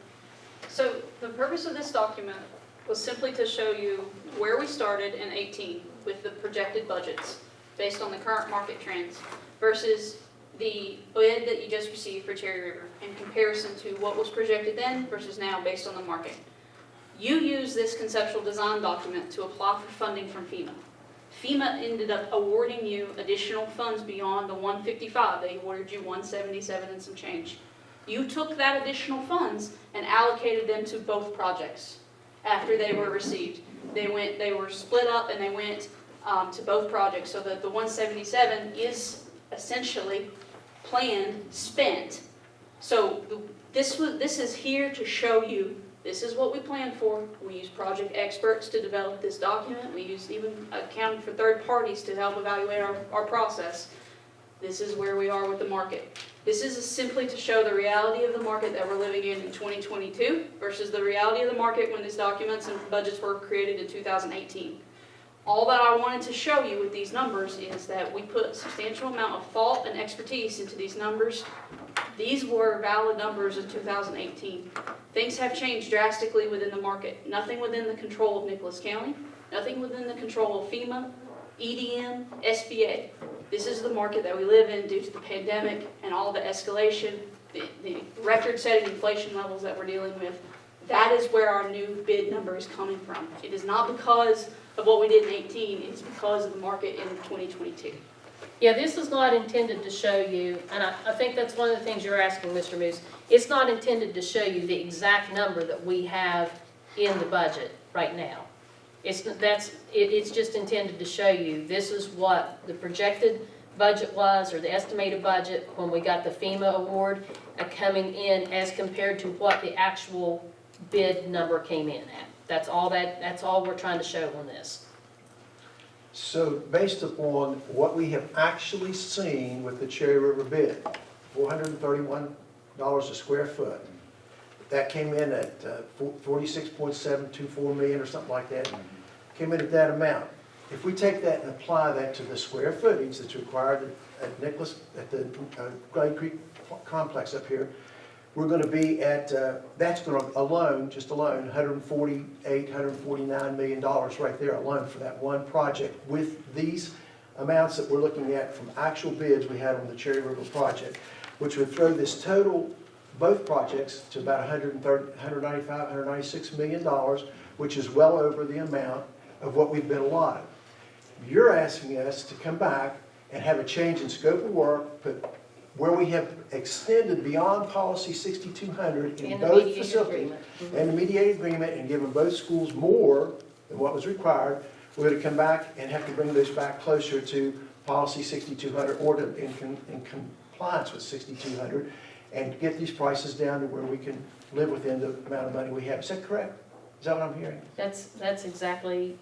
So the purpose of this document was simply to show you where we started in 18 with the projected budgets based on the current market trends versus the bid that you just received for Cherry River in comparison to what was projected then versus now based on the market. You use this conceptual design document to apply for funding from FEMA. FEMA ended up awarding you additional funds beyond the 155. They awarded you 177 and some change. You took that additional funds and allocated them to both projects after they were received. They were split up and they went to both projects, so that the 177 is essentially planned, spent. So this is here to show you this is what we planned for. We use project experts to develop this document. We use even accounting for third parties to help evaluate our process. This is where we are with the market. This is simply to show the reality of the market that we're living in 2022 versus the reality of the market when these documents and budgets were created in 2018. All that I wanted to show you with these numbers is that we put a substantial amount of thought and expertise into these numbers. These were valid numbers in 2018. Things have changed drastically within the market. Nothing within the control of Nicholas County, nothing within the control of FEMA, EDM, SBA. This is the market that we live in due to the pandemic and all the escalation, the record-setting inflation levels that we're dealing with. That is where our new bid number is coming from. It is not because of what we did in 18, it's because of the market in 2022. Yeah, this is not intended to show you, and I think that's one of the things you're asking, Mr. Moose. It's not intended to show you the exact number that we have in the budget right now. It's just intended to show you this is what the projected budget was, or the estimated budget when we got the FEMA award coming in as compared to what the actual bid number came in at. That's all we're trying to show on this. So based upon what we have actually seen with the Cherry River bid, $431 a square foot, that came in at 46.724 million or something like that, came in at that amount. If we take that and apply that to the square footage that's required at Nicholas, at the Glade Creek complex up here, we're going to be at, that's going to alone, $149 million right there alone for that one project, with these amounts that we're looking at from actual bids we had on the Cherry River project, which would throw this total, both projects, to about $196 million, which is well over the amount of what we've been allotted. You're asking us to come back and have a change in scope of work, but where we have extended beyond policy 6200 in both facilities and the mediated agreement and given both schools more than what was required, we're going to come back and have to bring those back closer to policy 6200 or in compliance with 6200 and get these prices down to where we can live within the amount of money we have. Is that correct? Is that what I'm hearing? That's exactly,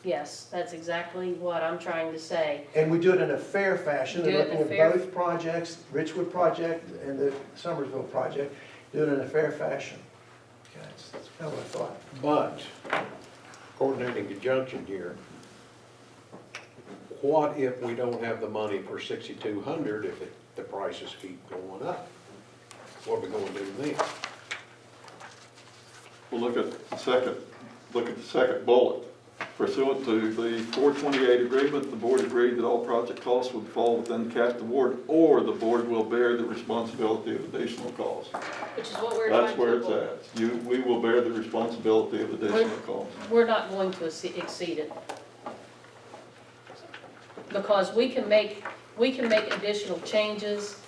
yes, that's exactly what I'm trying to say. And we do it in a fair fashion, Do it in a looking fair- at both projects, Richwood project and the Summersville project, do it in a fair fashion. Okay, that's kind of what I thought. But, coordinating conjunction here, what if we don't have the money for 6,200 if the prices keep going up? What are we going to do then? well, look at the second bullet. Pursuant to the 428 agreement, the board agreed that all project costs would fall within the capped award, or the board will bear the responsibility of additional costs. Which is what we're trying to That's where it's avoid. at. We will bear the responsibility of additional costs. We're not going to exceed it. Because we can make additional changes.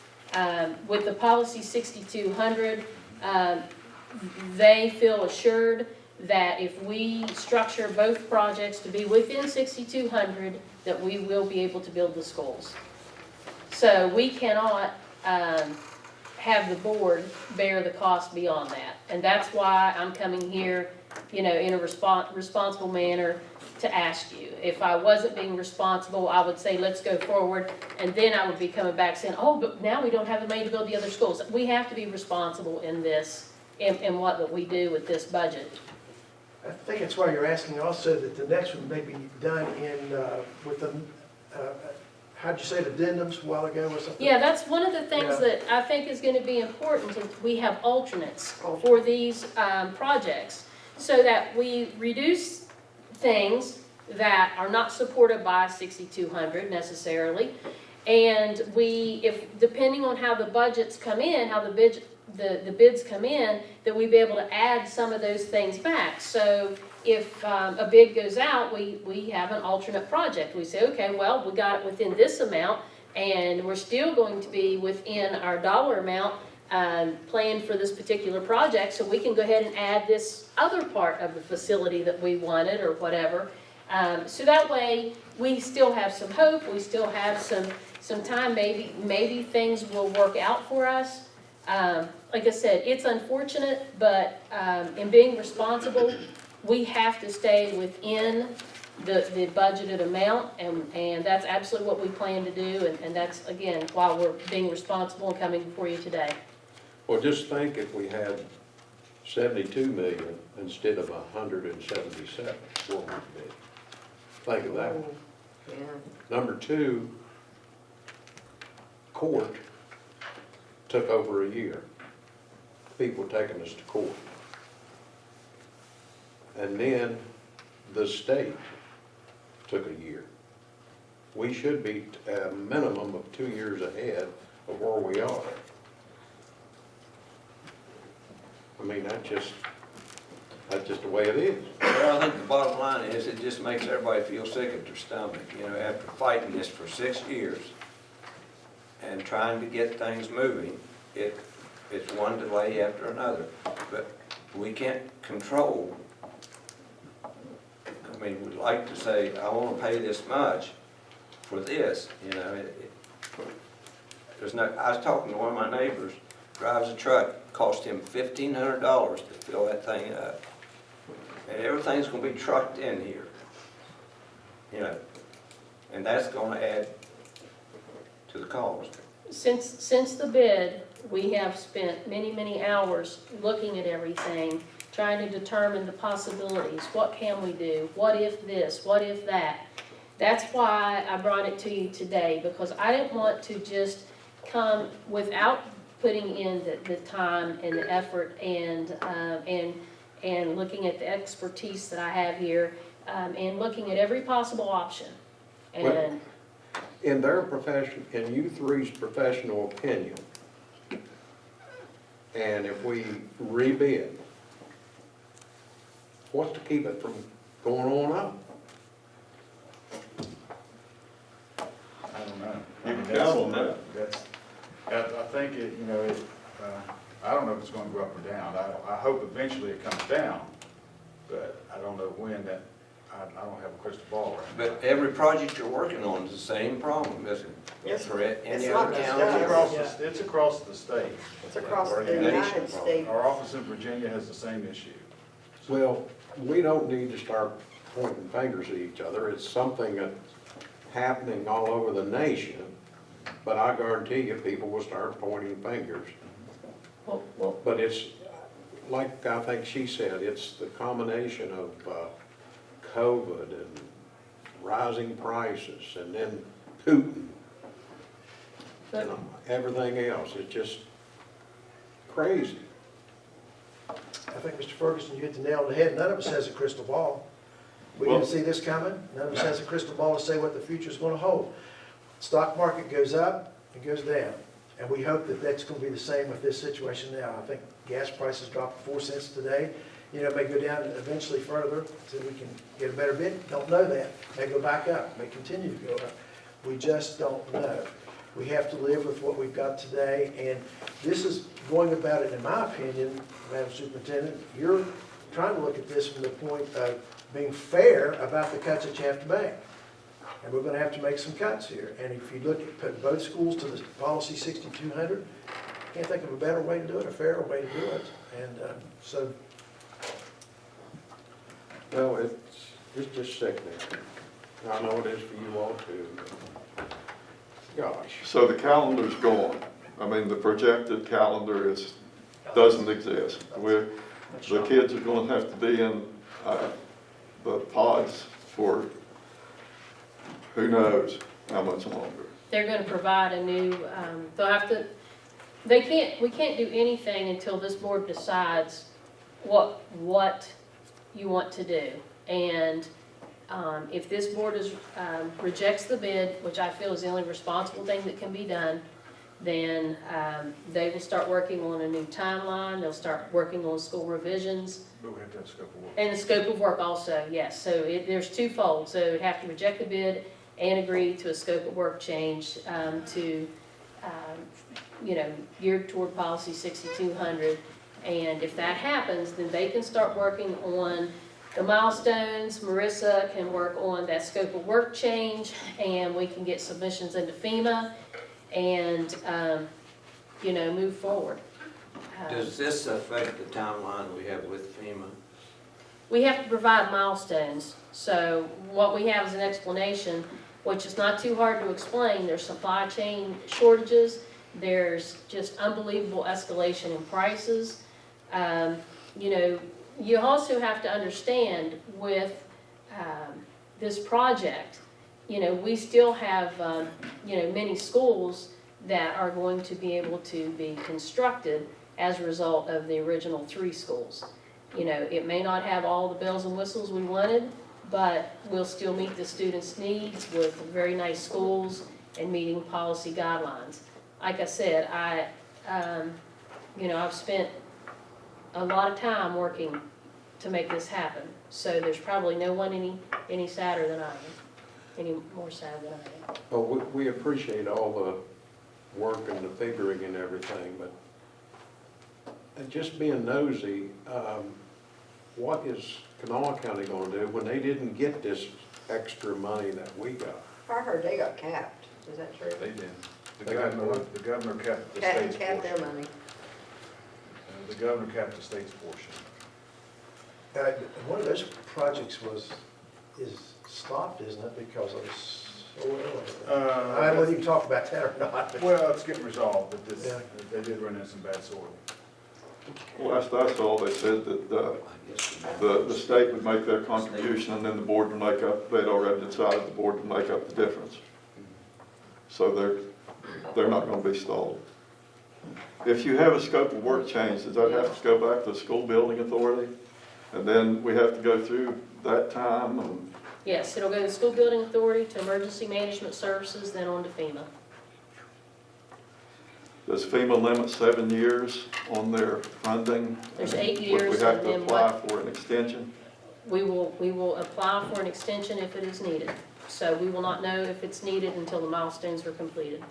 With the policy 6200, they feel assured that if we structure both projects to be within 6200, that we will be able to build the schools. So we cannot have the board bear the cost beyond that. And that's why I'm coming here, in a responsible manner to ask you. If I wasn't being responsible, I would say, let's go forward, and then I would be coming back saying, oh, but now we don't have the money to build the other schools. We have to be responsible in this, in what we do with this budget. I think that's why you're asking also that the next one may be done with the, how'd you say, the addendums a while ago or something? Yeah, that's one of the things Yeah. that I think is gonna be important, is we have alternates for these projects, so that we reduce things that are not supported by 6,200 necessarily, and depending on how the budgets come in, how the bids come in, that we be able to add some of those things back. So if a bid goes out, we have an alternate project. We say, okay, well, we got it within this amount, and we're still going to be within our dollar amount planned for this particular project, so we can go ahead and add this other part of the facility that we wanted or whatever. So that way, we still have some hope, we still have some time, maybe things will work out for us. Like I said, it's unfortunate, but in being responsible, we have to stay within the budgeted amount, and that's absolutely what we plan to do, and that's, again, why we're being responsible and coming before you today. Well, just think if we had 72 million instead of 177, what would it be? Think of that. Yeah. Number two, court took over a year. People taking us to court. And then the state took a year. We should be a minimum of 2 years ahead of where we are. I mean, that's just the way it is. Well, I think the bottom line is, it just makes everybody feel sick at their stomach, after fighting this for 6 years and trying to get things moving, it's one delay after another. But we can't control. I mean, we'd like to say, I want to pay this much for this, there's no, I was talking to one of my neighbors, drives a truck, cost him $1,500 to fill that thing up. And everything's gonna be trucked in here, and that's gonna add to the cost. Since the bid, we have spent many hours looking at everything, trying to determine the possibilities. What can we do? What if this? What if that? That's why I brought it to you today, because I didn't want to just come without putting in the time and the effort and looking at the expertise that I have here, and looking at every possible option. And In their profession, in you three's professional opinion, and if we rebid, what's to keep it from going on up? I don't know. You can count on that. I think I don't know if it's going to go up or down. I hope eventually it comes down, but I don't know when that, I don't have a crystal ball right now. But every project you're working on is the same problem, isn't it? Yes, For any it's other not just county? us. It's across the state. It's across Or the United States. Our office in Virginia has the same issue. Well, we don't need to start pointing fingers at each other. It's something that's happening all over the nation, but I guarantee you, people will start pointing fingers. But it's, like I think she said, it's the combination of COVID and rising prices and then Putin and everything else. It's just crazy. I think, Mr. Ferguson, you hit the nail on the head. None of us has a crystal ball. We didn't see this coming. None of us has a crystal ball to say what the future's going to hold. Stock market goes up, it goes down. And we hope that that's going to be the same with this situation now. I think gas prices dropped 4 cents today. It may go down eventually further so we can get a better bid. Don't know that. May go back up, may continue to go up. We just don't know. We have to live with what we've got today. And this is going about it, in my opinion, Madam Superintendent, you're trying to look at this from the point of being fair about the cuts that you have to make. and we're gonna have to make some cuts here. And if you look at putting both schools to the policy 6200, can't think of a better way to do it, a fairer way to do it. And so, Well, it's just sickening. I know it is for you all too. Gosh. So the calendar's gone. I mean, the projected calendar doesn't exist. The kids are gonna have to be in the pods for who knows how much longer. They're gonna provide a new, they'll have to, we can't do anything until this board decides what you want to do. And if this board rejects the bid, which I feel is the only responsible thing that can be done, then they will start working on a new timeline, they'll start working on school revisions. But we have to have scope of work. And the scope of work also, yes. So there's twofold. So we'd have to reject the bid and agree to a scope of work change geared toward policy 6200. And if that happens, then they can start working on the milestones. Marissa can work on that scope of work change, and we can get submissions into FEMA and, move forward. Does this affect the timeline we have with FEMA? We have to provide milestones. So what we have is an explanation, which is not too hard to explain. There's supply chain shortages. There's just unbelievable escalation in prices. You also have to understand with this project, we still have, many schools that are going to be able to be constructed as a result of the original 3 schools. It may not have all the bells and whistles we wanted, but we'll still meet the students' needs with very nice schools and meeting policy guidelines. Like I said, I've spent a lot of time working to make this happen. So there's probably no one any sadder than I am, any more sad than I am. Well, we appreciate all the work and the figuring and everything, but just being nosy, what is Kanawha County gonna do when they didn't get this extra money that we got? I heard they got capped, is that true? They did. They got more? The governor capped the state's Capped portion. their money. The governor capped the state's portion. one of those projects is stopped, isn't it, because of soil? I wouldn't even talk about that or not. but- Well, it's getting resolved, but Yeah. they did run into some bad soil. Last I saw, they said that the state would make their contribution and then the board would make up, they'd already decided the board would make up the difference. So they're not gonna be stalled. If you have a scope of work change, does that have to go back to the school building authority? And then we have to go through that time and Yes, it'll go to the school building authority, to emergency management services, then on to FEMA. does FEMA limit 7 years on their funding? There's 8 Would years, we have and to then apply for an extension? We will apply for an extension if it is needed. So we will not know if it's needed until the milestones are completed.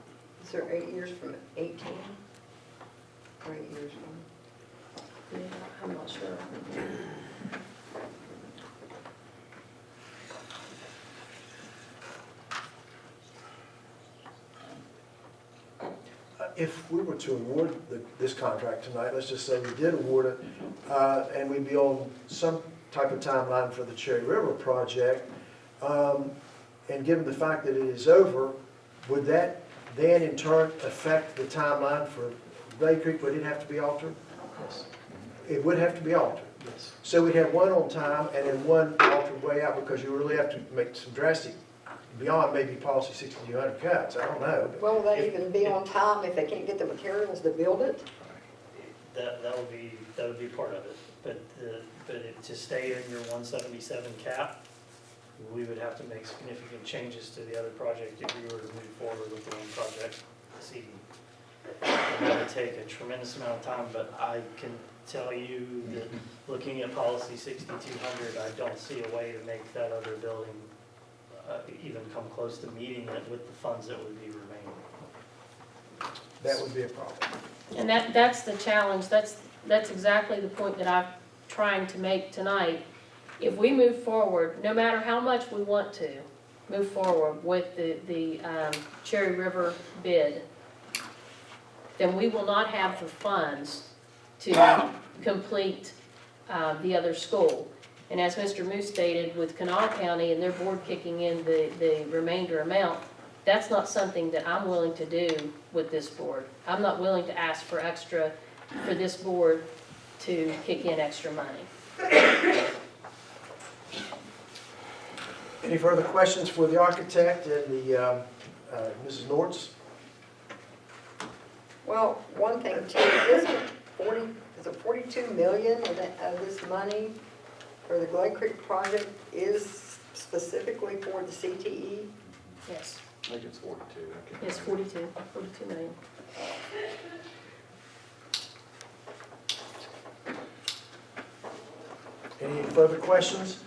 Is there 8 years from 18? Or 8 years from? Yeah, I'm not sure. If we were to award this contract tonight, let's just say we did award it, and we'd be on some type of timeline for the Cherry River project, and given the fact that it is over, would that then in turn affect the timeline for Ray Creek? Would it have to be altered? Yes. It would have to be altered. Yes. So we'd have one on time and then one altered way out, because you really have to make some drastic, beyond maybe policy 6200 cuts. I don't know. Will they even be on time if they can't get the materials to build it? That would be part of it. But to stay in your 177 cap, we would have to make significant changes to the other project if we were to move forward with the one project this evening. And that would take a tremendous amount of time, but I can tell you that looking at policy 6200, I don't see a way to make that other building even come close to meeting it with the funds that would be remaining. That would be a problem. And that's the challenge. That's exactly the point that I'm trying to make tonight. If we move forward, no matter how much we want to, move forward with the Cherry River bid, then we will not have the funds to complete the other school. And as Mr. Moose stated, with Kanawha County and their board kicking in the remainder amount, that's not something that I'm willing to do with this board. I'm not willing to ask for extra, for this board to kick in extra money. Any further questions for the architect and the Mrs. Nortz? Well, one thing too, is it 42 million of this money for the Glade Creek project is specifically for the CTE? Yes, I think it's 42. I can't it's remember. 42 million. Any further questions?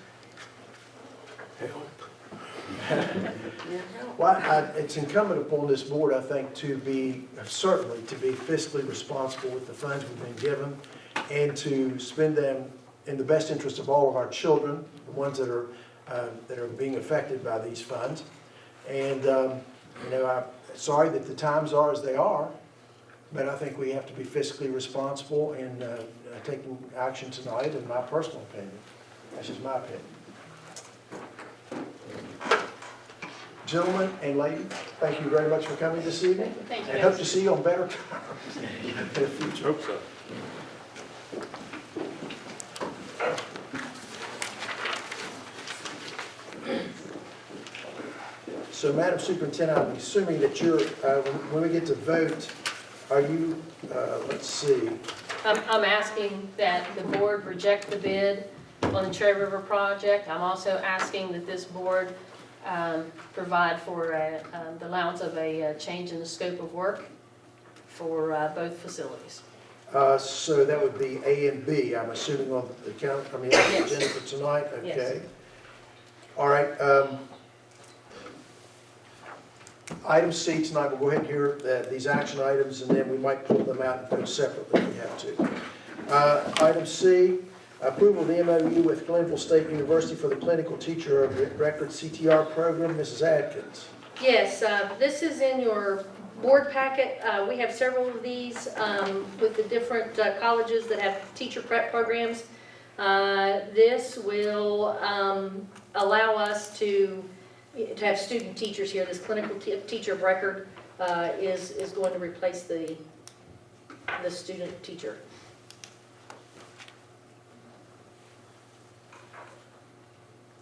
Well, it's incumbent upon this board, I think, to be, certainly to be fiscally responsible with the funds we've been given and to spend them in the best interest of all of our children, the ones that are being affected by these funds. And, you know, I'm sorry that the times are as they are, but I think we have to be fiscally responsible in taking action tonight, in my personal opinion. That's just my opinion. Gentlemen and ladies, thank you very much for coming this evening. Thank you. And hope to see you on better terms in the future. Hope so. So, Madam Superintendent, I'm assuming that you're, when we get to vote, are you, let's see, I'm asking that the board reject the bid on the Cherry River project. I'm also asking that this board provide for the allowance of a change in the scope of work for both facilities. so that would be A and B, I'm assuming on the count, on the agenda for tonight, Yes. okay? All right, item C tonight, we'll go ahead and hear these action items, and then we might pull them out and vote separately if we have to. Item C, approval of the MOU with Glenville State University for the Clinical Teacher of Record CTR program. Mrs. Adkins. Yes, this is in your board packet. We have several of these with the different colleges that have teacher prep programs. This will allow us to have student teachers here. This clinical teacher of record is going to replace the student teacher.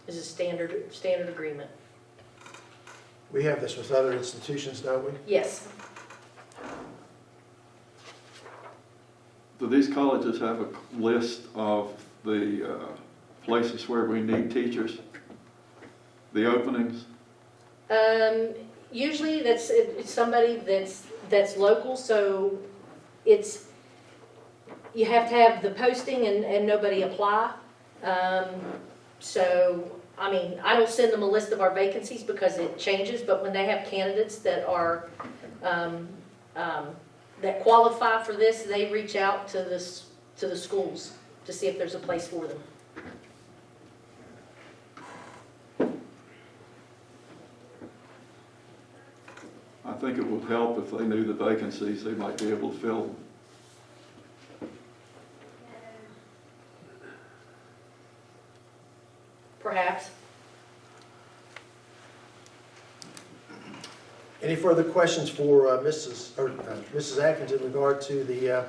Is a standard agreement. We have this with other institutions, don't we? Yes. Do these colleges have a list of the places where we need teachers? The openings? Usually it's somebody that's local, so you have to have the posting and nobody apply. So, I mean, I don't send them a list of our vacancies because it changes, but when they have candidates that are, that qualify for this, they reach out to the schools to see if there's a place for them. I think it would help if they knew the vacancies, they might be able to fill them. Perhaps. Any further questions for Mrs. Atkins in regard to the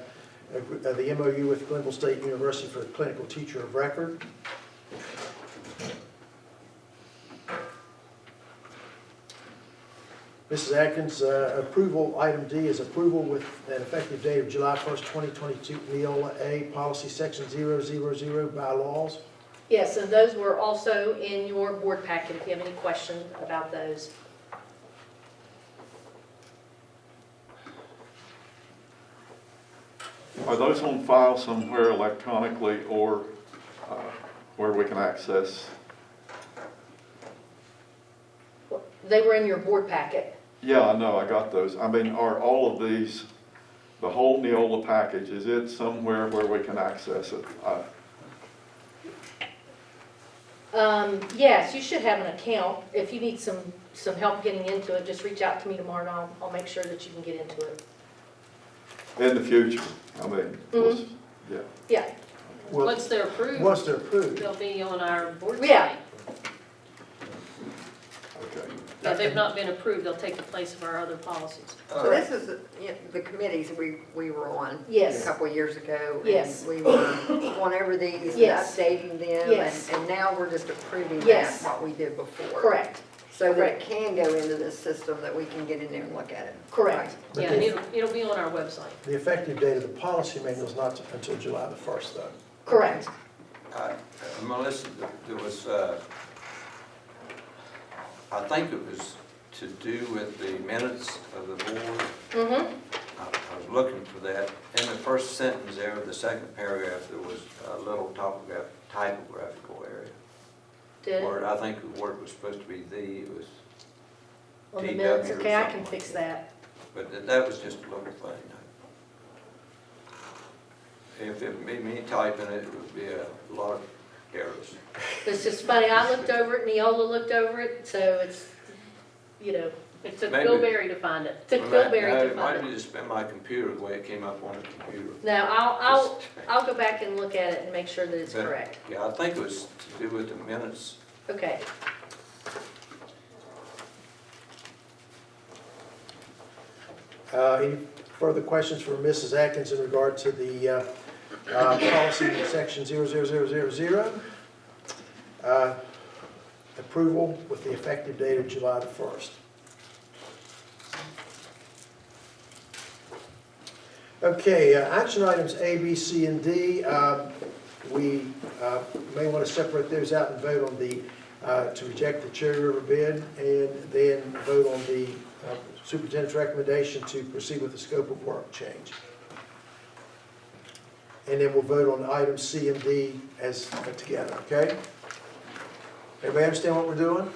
MOU with Glenville State University for the Clinical Teacher of Record? Mrs. Atkins, approval, item D is approval with an effective date of July 1st, 2022, Neola A, policy section 000 bylaws. Yes, and those were also in your board packet if you have any questions about those. Are those on file somewhere electronically or where we can access? They were in your board packet. Yeah, I know, I got those. I mean, are all of these, the whole Neola package, is it somewhere where we can access it? Yes, you should have an account. If you need some help getting into it, just reach out to me tomorrow and I'll make sure that you can get into it. In the future, I mean, yeah. Yeah, Well, once they're approved, once they're approved. they'll be on our board Yeah. site. Okay. If they've not been approved, they'll take the place of our other policies. So this is the committees we were on. Yes. A couple of years ago. Yes. And we were going over these and Yes. updating them. Yes. And now we're just approving Yes. that, what we did before. Correct, So that it Correct. can go into this system, that we can get in there and look at it. correct. But Yeah, and it'll be on our website. The effective date of the policy manual is not until July the 1st, though. Correct. Melissa, there was, I think it was to do with the minutes of the board. Mm-hmm. I was looking for that. In the first sentence there, the second paragraph, there was a little typographical area. Did, Where I think the word was supposed to be it was, on the TW minutes, or okay, I something can like fix that. that. but that was just a little thing. If it would be me typing it, it would be a lot of errors. It's just funny, I looked over it, Neola looked over it, so it's, It took Maybe. Bill Berry to find it. took Bill Berry No, to it might find be it. just been my computer, the way it came up on the computer. No, I'll go back and look at it and make sure that it's But, correct. Yeah, I think it was to do with the minutes. Okay. Any further questions for Mrs. Atkins in regard to the policy section 00000? Approval with the effective date of July the 1st. Okay, action items A, B, C, and D. We may want to separate those out and vote on the, to reject the Cherry River bid, and then vote on the superintendent's recommendation to proceed with the scope of work change. And then we'll vote on items C and D as together, okay? Everybody understand what we're doing?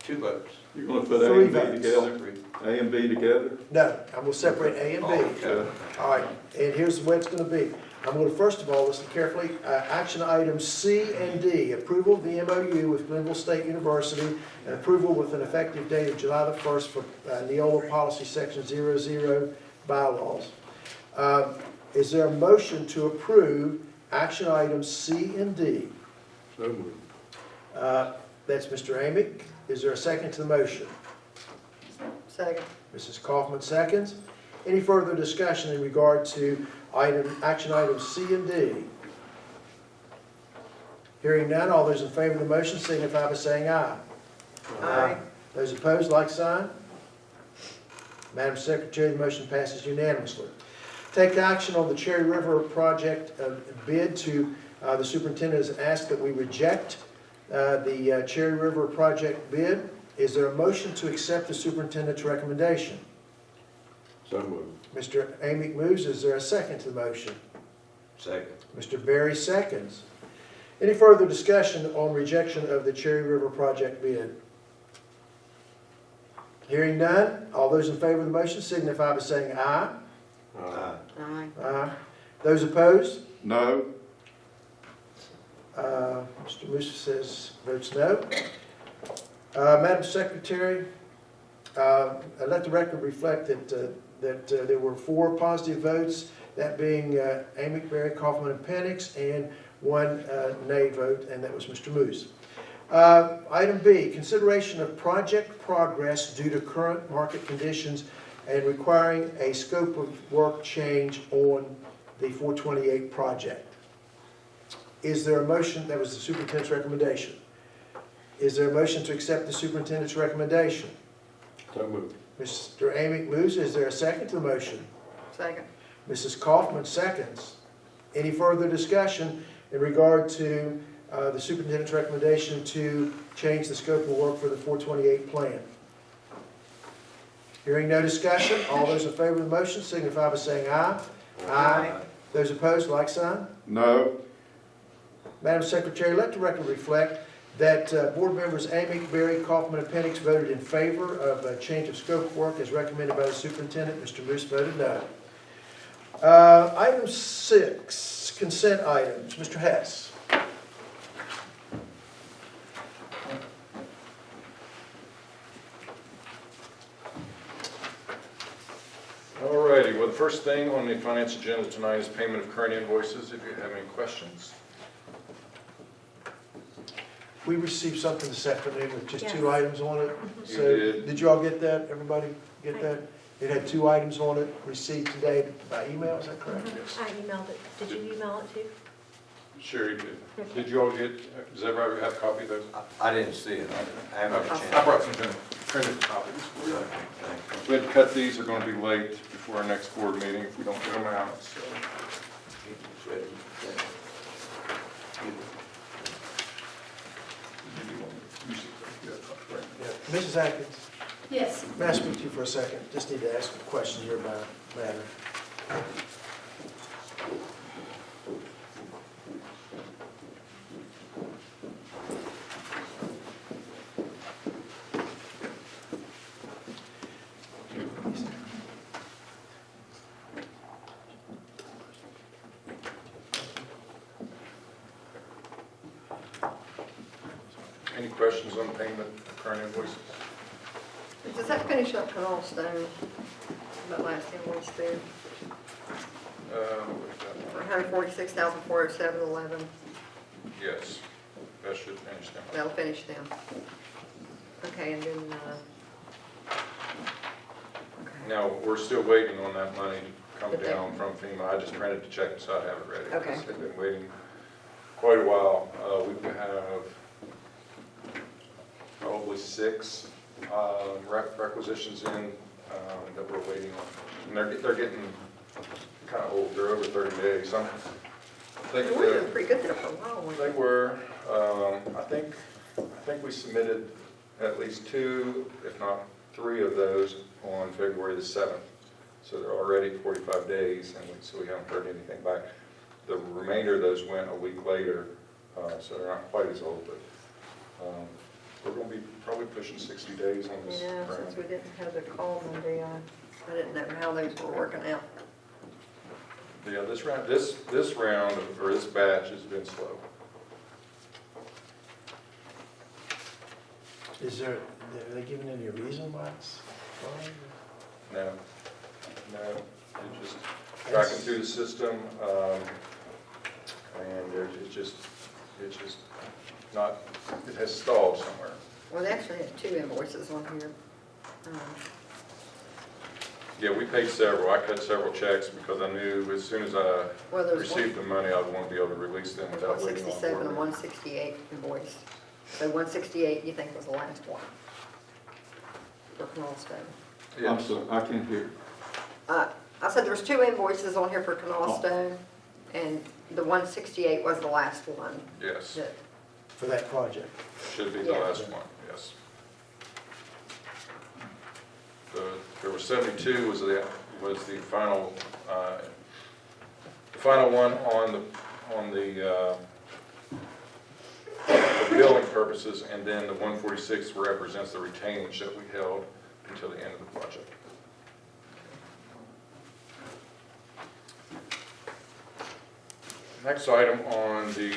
2 votes. You're gonna put A Three and B votes. together? A and B together? No, I'm going to separate A and B. Oh, okay. All right, and here's the way it's going to be. I'm going to, first of all, listen carefully, action items C and D, approval of the MOU with Glenville State University, and approval with an effective date of July the 1st for Neola Policy Section 00 bylaws. Is there a motion to approve action items C and D? So moved. That's Mr. Amick. Is there a second to the motion? Second. Mrs. Kaufman seconds. Any further discussion in regard to action items C and D? Hearing none, all those in favor of the motion signify by saying aye. Aye. Those opposed, like sign. Madam Secretary, the motion passes unanimously. Take action on the Cherry River project bid to, the superintendent has asked that we reject the Cherry River project bid. Is there a motion to accept the superintendent's recommendation? So moved. Mr. Amick moves. Is there a second to the motion? Second. Mr. Berry seconds. Any further discussion on rejection of the Cherry River project bid? Hearing none, all those in favor of the motion signify by saying aye. Aye. Aye. Those opposed? No? Mr. Musa says, votes no. Madam Secretary, let the record reflect that there were 4 positive votes, that being Amick, Berry, Kaufman, and Penix, and 1 nay vote, and that was Mr. Moose. Item B, consideration of project progress due to current market conditions and requiring a scope of work change on the 428 project. Is there a motion? That was the superintendent's recommendation. Is there a motion to accept the superintendent's recommendation? So moved. Mr. Amick moves. Is there a second to the motion? Second. Mrs. Kaufman seconds. Any further discussion in regard to the superintendent's recommendation to change the scope of work for the 428 plan? Hearing no discussion, all those in favor of the motion signify by saying aye. Aye. Those opposed, like sign. No? Madam Secretary, let the record reflect that board members Amick, Berry, Kaufman, and Penix voted in favor of a change of scope of work as recommended by the superintendent. Mr. Moose voted no. Item 6, consent items. Mr. Hess. first thing on the finance agenda tonight is payment of current invoices, if you have any questions. We received something this afternoon with just two Yes. items on it. You So, did. did you all get that? Everybody get that? It had two items on it, received today by email, is that correct? Yes. I emailed it. Did you email it too? Sure you did. Did you all get, does everybody have a copy of those? I didn't see it. I haven't had a chance. I brought some printed copies for you. We had to cut these, they're gonna be late before our next board meeting if we don't get them out, so. Yeah. Mrs. Atkins, Yes. may I speak to you for a second? Just need to ask a question here about a matter. Any questions on payment of current invoices? Does that finish up Canal Stone? That last invoice there, What was for that? $146,407.11. Yes, that should finish them. That'll finish them. Okay, and then, okay. Now, we're still waiting on that money to come But they- down from FEMA. I just printed the check so I have it ready. Okay. They've been waiting quite a while. We have probably 6 requisitions in that we're waiting on. And they're getting kind of old. They're over 30 days. I think We're doing pretty good there for a while. weren't we? they were, I think we submitted at least 2, if not 3 of those on February the 7th. So they're already 45 days, and so we haven't heard anything back. The remainder of those went a week later, so they're not quite as old, but we're going to be probably pushing 60 days on this Yeah, grant. since we didn't have the call Monday, I didn't know how those were working out. Yeah, this round, or this batch has been slow. Is there, are they giving any reason why it's slow? No, it's just tracking through the system, and it's just not, it has stalled somewhere. Well, they actually had 2 invoices on here. Yeah, we paid several, I cut several checks because I knew as soon as I Well, there's received the money, I would want to be able to release them There's without waiting on 167 and board. 168 invoice. So 168 you think was the last one for Canal Stone? I'm Yes. sorry, I can't hear. I said there's 2 invoices on here for Canal Oh. Stone, and the 168 was the last one. Yes, that- For that project? should be the Yeah. last one, yes. There were 72 was the final, the final one on the for billing purposes, and then the 146 represents the retainage that we held until the end of the project. Next item on the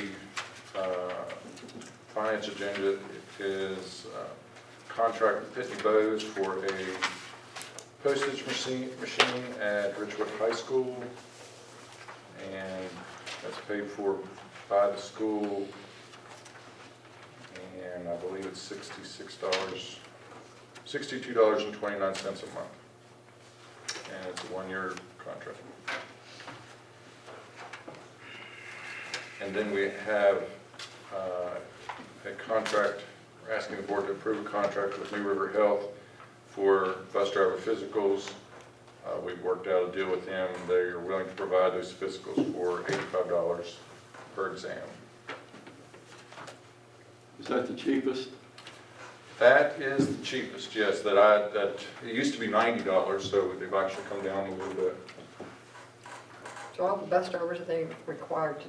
finance agenda is contract with Pitney Bowes for a postage machine at Richwood High School. And that's paid for by the school. And I believe it's $62.29 a month. And it's a 1-year contract. And then we have a contract, we're asking the board to approve a contract with New River Health for bus driver physicals. We've worked out a deal with them. They are willing to provide those physicals for $85 per exam. Is that the cheapest? That is the cheapest, yes, that it used to be $90, so they've actually come down a little bit. So all the bus drivers, are they required to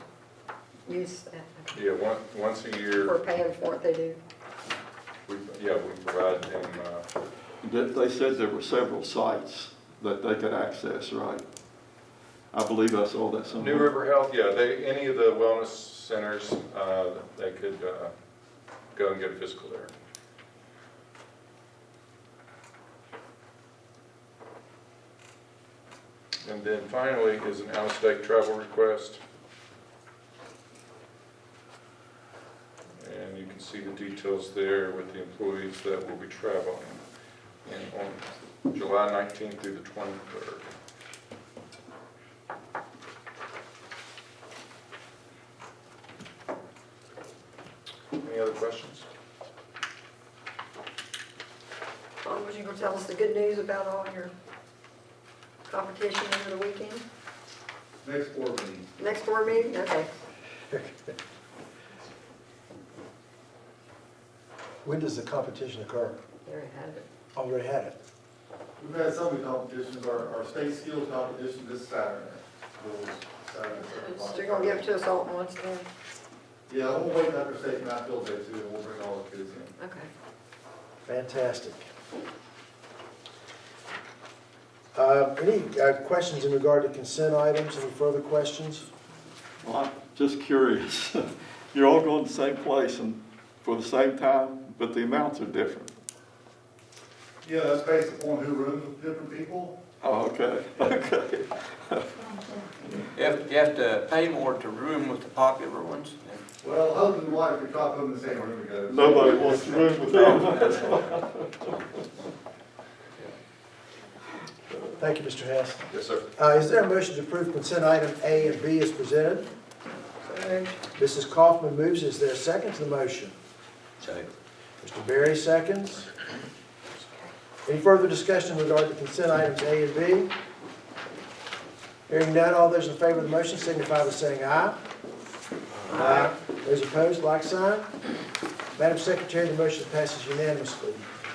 use that? Yeah, once a year, We're paying for it, they do. we provide them, They said there were several sites that they could access, right? I believe I saw that somewhere. New River Health, yeah, any of the wellness centers, they could go and get a physical there. And then finally is an out-of-state travel request. And you can see the details there with the employees that will be traveling on July 19th through the 23rd. Any other questions? Was you gonna tell us the good news about all your competition over the weekend? Next board meeting. Next board meeting? Okay. When does the competition occur? There you have it. Already had it. We've had so many competitions, our state skills competition this Saturday. So you're gonna give it to us all at once then? Yeah, we'll wait after state math field day too, and we'll bring all the kids in. Okay. Fantastic. Any questions in regard to consent items? Any further questions? Well, I'm just curious. You're all going to the same place and for the same time, but the amounts are different. Yeah, that's based upon who rooms with different people. Oh, okay, okay. You have to pay more to room with the popular ones. Well, husband and wife, we try to put them in the same room together. Nobody wants to room with them. Thank you, Mr. Hess. Yes, sir. Is there a motion to approve consent item A and B as presented? Mrs. Kaufman moves. Is there a second to the motion? Second. Mr. Berry seconds. Any further discussion in regard to consent items A and B? Hearing none, all those in favor of the motion signify by saying aye. Aye. Those opposed, like sign. Madam Secretary, the motion passes unanimously.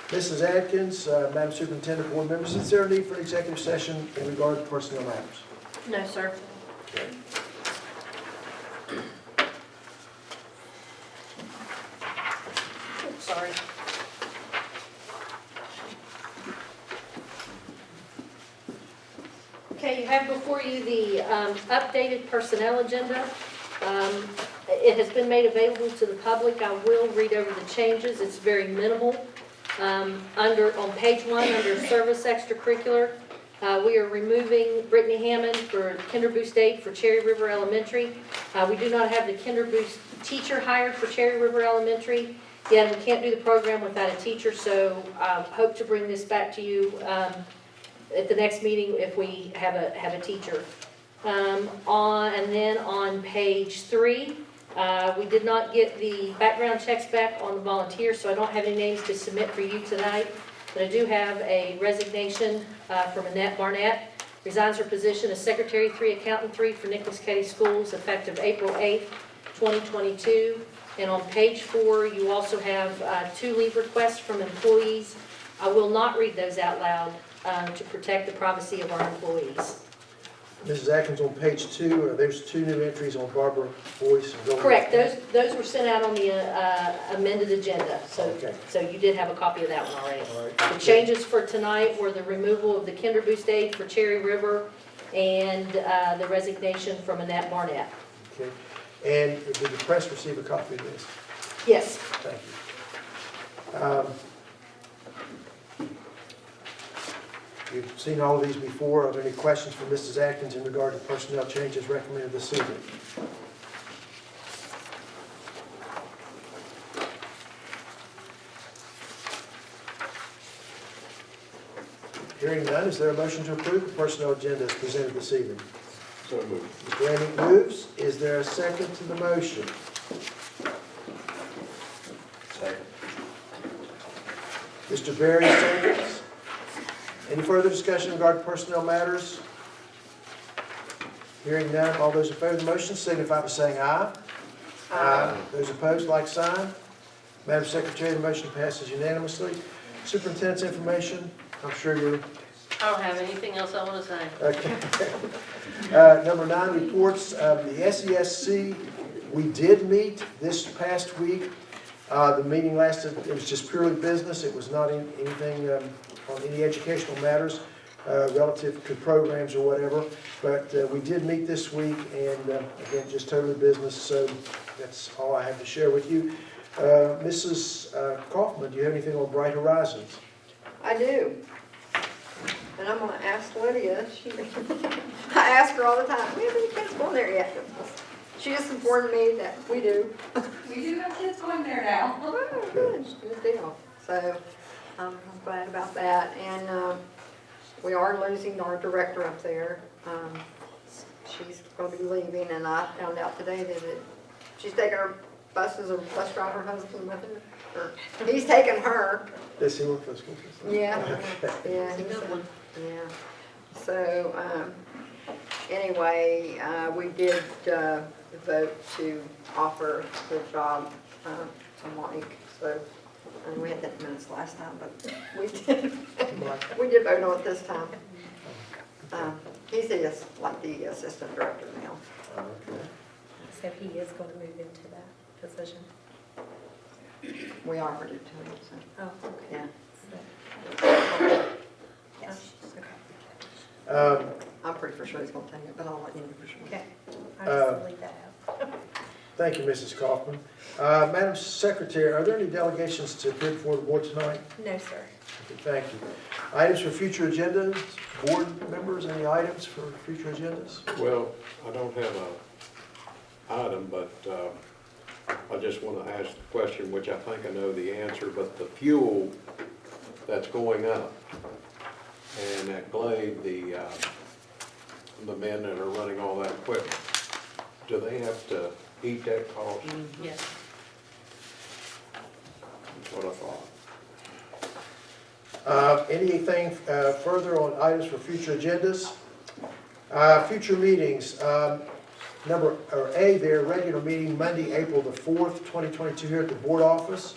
Mrs. Adkins, Madam Superintendent, board members, is there a need for an executive session in regard to personnel matters? No, sir. Okay. Sorry. Okay, you have before you the updated personnel agenda. It has been made available to the public. I will read over the changes. It's very minimal. On page 1, under service extracurricular, we are removing Brittany Hammond for Kinder Boost Aid for Cherry River Elementary. We do not have the Kinder Boost teacher hired for Cherry River Elementary. Yet we can't do the program without a teacher, so hope to bring this back to you at the next meeting if we have a teacher. And then on page 3, we did not get the background checks back on the volunteers, so I don't have any names to submit for you tonight. But I do have a resignation from Annette Barnett. Resigns her position as Secretary 3, Accountant 3 for Nicholas County Schools effective April 8th, 2022. And on page 4, you also have 2 leave requests from employees. I will not read those out loud to protect the privacy of our employees. Mrs. Atkins, on page 2, there's 2 new entries on Barbara Boyce and Goldie. Correct, those were sent out on the amended agenda, Okay. so you did have a copy of that one already. All right. The changes for tonight were the removal of the Kinder Boost Aid for Cherry River and the resignation from Annette Barnett. Okay. And did the press receive a copy of this? Yes. Thank you. You've seen all of these before. Are there any questions for Mrs. Atkins in regard to personnel changes recommended this evening? Hearing none, is there a motion to approve the personnel agenda as presented this evening? So moved. Mr. Lanning moves. Is there a second to the motion? Second. Mr. Berry seconds. Any further discussion in regard to personnel matters? Hearing none, all those in favor of the motion signify by saying aye. Aye. Those opposed, like sign. Madam Secretary, the motion passes unanimously. Superintendent's information, I'm sure you're... I don't have anything else I want to say. Okay. Number 9, reports. The SESC, we did meet this past week. The meeting lasted, it was just purely business. It was not anything on any educational matters relative to programs or whatever. But we did meet this week, and again, just totally business. So that's all I have to share with you. Mrs. Kaufman, do you have anything on Bright Horizons? I do. And I'm gonna ask Lydia, I ask her all the time, we have any kids going there yet? She just informed me that we do. We do have kids going there now. Oh, good deal. So, I'm glad about that. And, we are losing our director up there. She's gonna be leaving, and I found out today that she's taking her buses, or bus driver husband with her. Or he's taking her. Does he work for the school system? Yeah, yeah, yeah. So, anyway, we did, vote to offer the job, to Mike, so, and we had that in minutes last time, but we did vote on it this time. He's like the assistant director now. Okay. So he is going to move into that position. We offered it to him, so, Oh, okay. yeah. Yes. I'm pretty for sure he's gonna take it, but I'll let you know for sure. Okay. I'll just leave that out. Thank you, Mrs. Kaufman. Madam Secretary, are there any delegations to appear before the board tonight? No, sir. Okay, thank you. Items for future agendas? Board members, any items for future agendas? Well, I don't have an item, but I just want to ask the question, which I think I know the answer, but the fuel that's going up, and at Glade, the men that are running all that equipment, do they have to eat that cost? Yes. That's what I thought. Anything further on items for future agendas? Future meetings. Number A there, regular meeting Monday, April the 4th, 2022 here at the board office.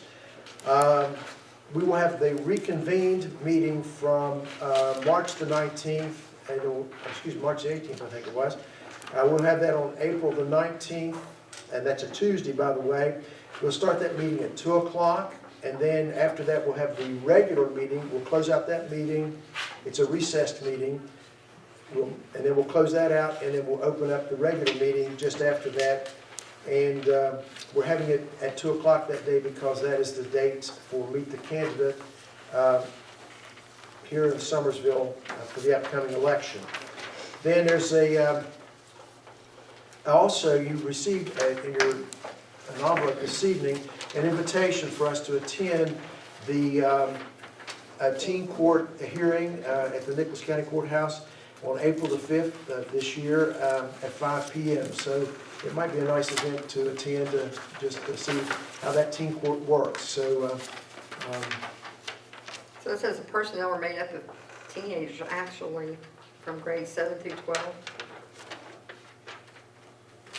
We will have the reconvened meeting from March the 19th, March the 18th, I think it was. We'll have that on April the 19th, and that's a Tuesday, by the way. We'll start that meeting at 2 o'clock, and then after that, we'll have the regular meeting. We'll close out that meeting. It's a recessed meeting. And then we'll close that out, and then we'll open up the regular meeting just after that. And we're having it at 2 o'clock that day because that is the date for Meet the Candidate here in Summersville for the upcoming election. Then there's also you received in your envelope this evening an invitation for us to attend the teen court hearing at the Nicholas County Courthouse on April the 5th of this year at 5 p.m. So it might be a nice event to attend just to see how that teen court works. So So it says the personnel are made up of teenagers, actually, from grades 7 through 12.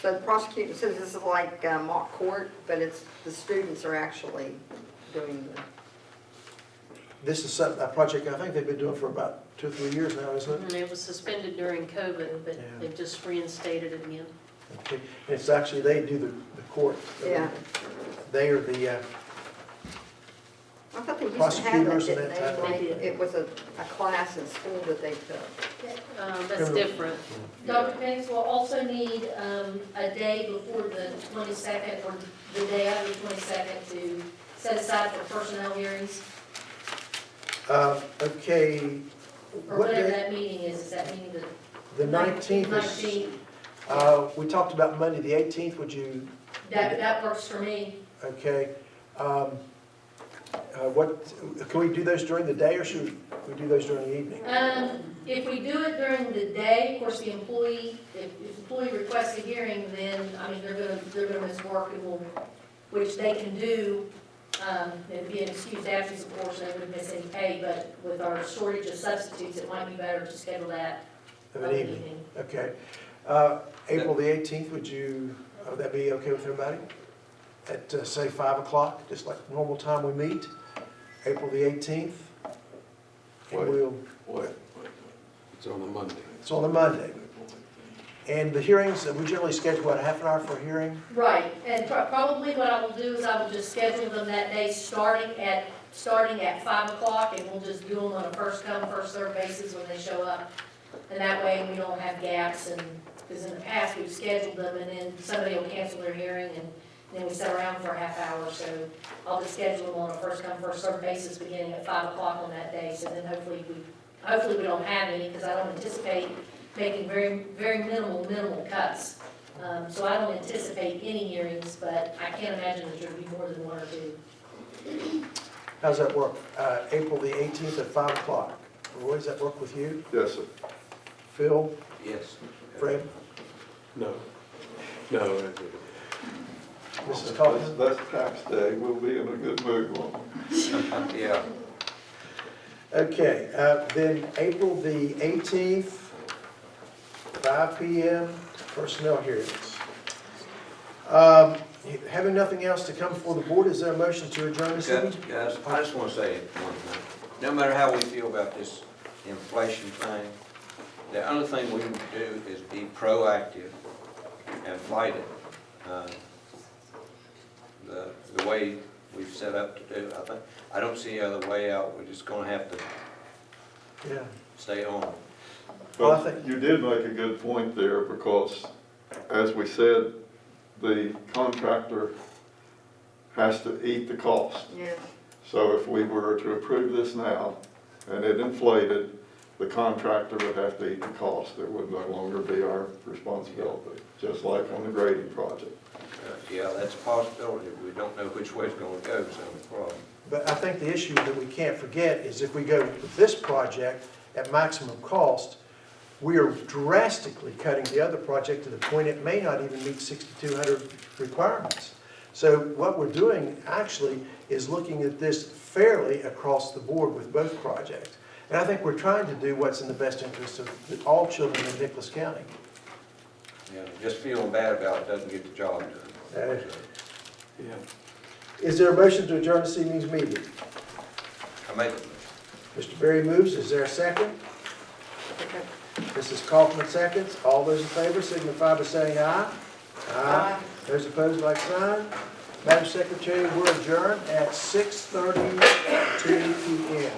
So the prosecutor says this is like mock court, but it's, the students are actually doing the, this is a project I think they've been doing for about 2 or 3 years now, isn't it? And it was suspended during COVID, but Yeah. they've just reinstated it again. Okay. And it's actually, they do the court. yeah. They are the, I thought they used to have that, prosecutors and didn't that type they? of thing. It was a class in school that they took. That's different. Dr. Penix will also need a day before the 22nd or the day after the 22nd to set aside for personnel hearings, okay. or What whatever day? that meeting is that meeting The 19th is, 19th? we talked about Monday, the 18th, would you, That works for me. okay. What, can we do those during the day or should we do those during the evening? If we do it during the day, of course, the employee, if the employee requests a hearing, then, I mean, they're gonna miss work and will, which they can do. It'd be an excused absence, of course, and they wouldn't miss any pay, but with our shortage of substitutes, it might be better to schedule that Of of an an evening, evening. okay. April the 18th, would that be okay with everybody? At, say, 5 o'clock, just like the normal time we meet, April the 18th? And we'll, What? It's on a Monday. it's on a Monday. And the hearings, we generally schedule, what, a half an hour for a hearing? Right, and probably what I will do is I will just schedule them that day, starting at 5 o'clock, and we'll just do them on a first come, first served basis when they show up. And that way, we don't have gaps, and, because in the past, we've scheduled them, and then somebody will cancel their hearing, and then we sit around for a half hour, so I'll just schedule them on a first come, first served basis, beginning at 5 o'clock on that day, so then hopefully we hopefully we don't have any, because I don't anticipate making very, very minimal cuts. So I don't anticipate any hearings, but I can't imagine that there'll be more than one or two. How's that work? April the 18th at 5 o'clock. Roy, does that work with you? Yes, sir. Phil? Yes. Fred? No. No. Mrs. Kaufman? That's tax day, we'll be in a good mood on it. Yeah. Okay, then April the 18th, 5 PM, personnel hearings. Having nothing else to come before the board, is there a motion to adjourn this evening? Guys, I just want to say one thing. No matter how we feel about this inflation thing, the only thing we can do is be proactive and fight it. The way we've set up to do, I don't see any other way out. We're just going to have to Yeah. stay on. Well, I But think- you did make a good point there, because, as we said, the contractor has to eat the cost. Yeah. So if we were to approve this now, and it inflated, the contractor would have to eat the cost. It would no longer be our responsibility, just like on the grading project. Yeah, that's a possibility. We don't know which way it's going to go, so the problem. But I think the issue that we can't forget is if we go with this project at maximum cost, we are drastically cutting the other project to the point it may not even meet 6,200 requirements. So what we're doing actually is looking at this fairly across the board with both projects. And I think we're trying to do what's in the best interest of all children in Nicholas County. Yeah, just feeling bad about it doesn't get the job done. Yeah. Is there a motion to adjourn this evening's meeting? I make it. Mr. Berry moves. Is there a second? Mrs. Kaufman seconds. All those in favor signify by saying aye. Aye. Those opposed, like sign. Madam Secretary, we're adjourned at 6:32 PM.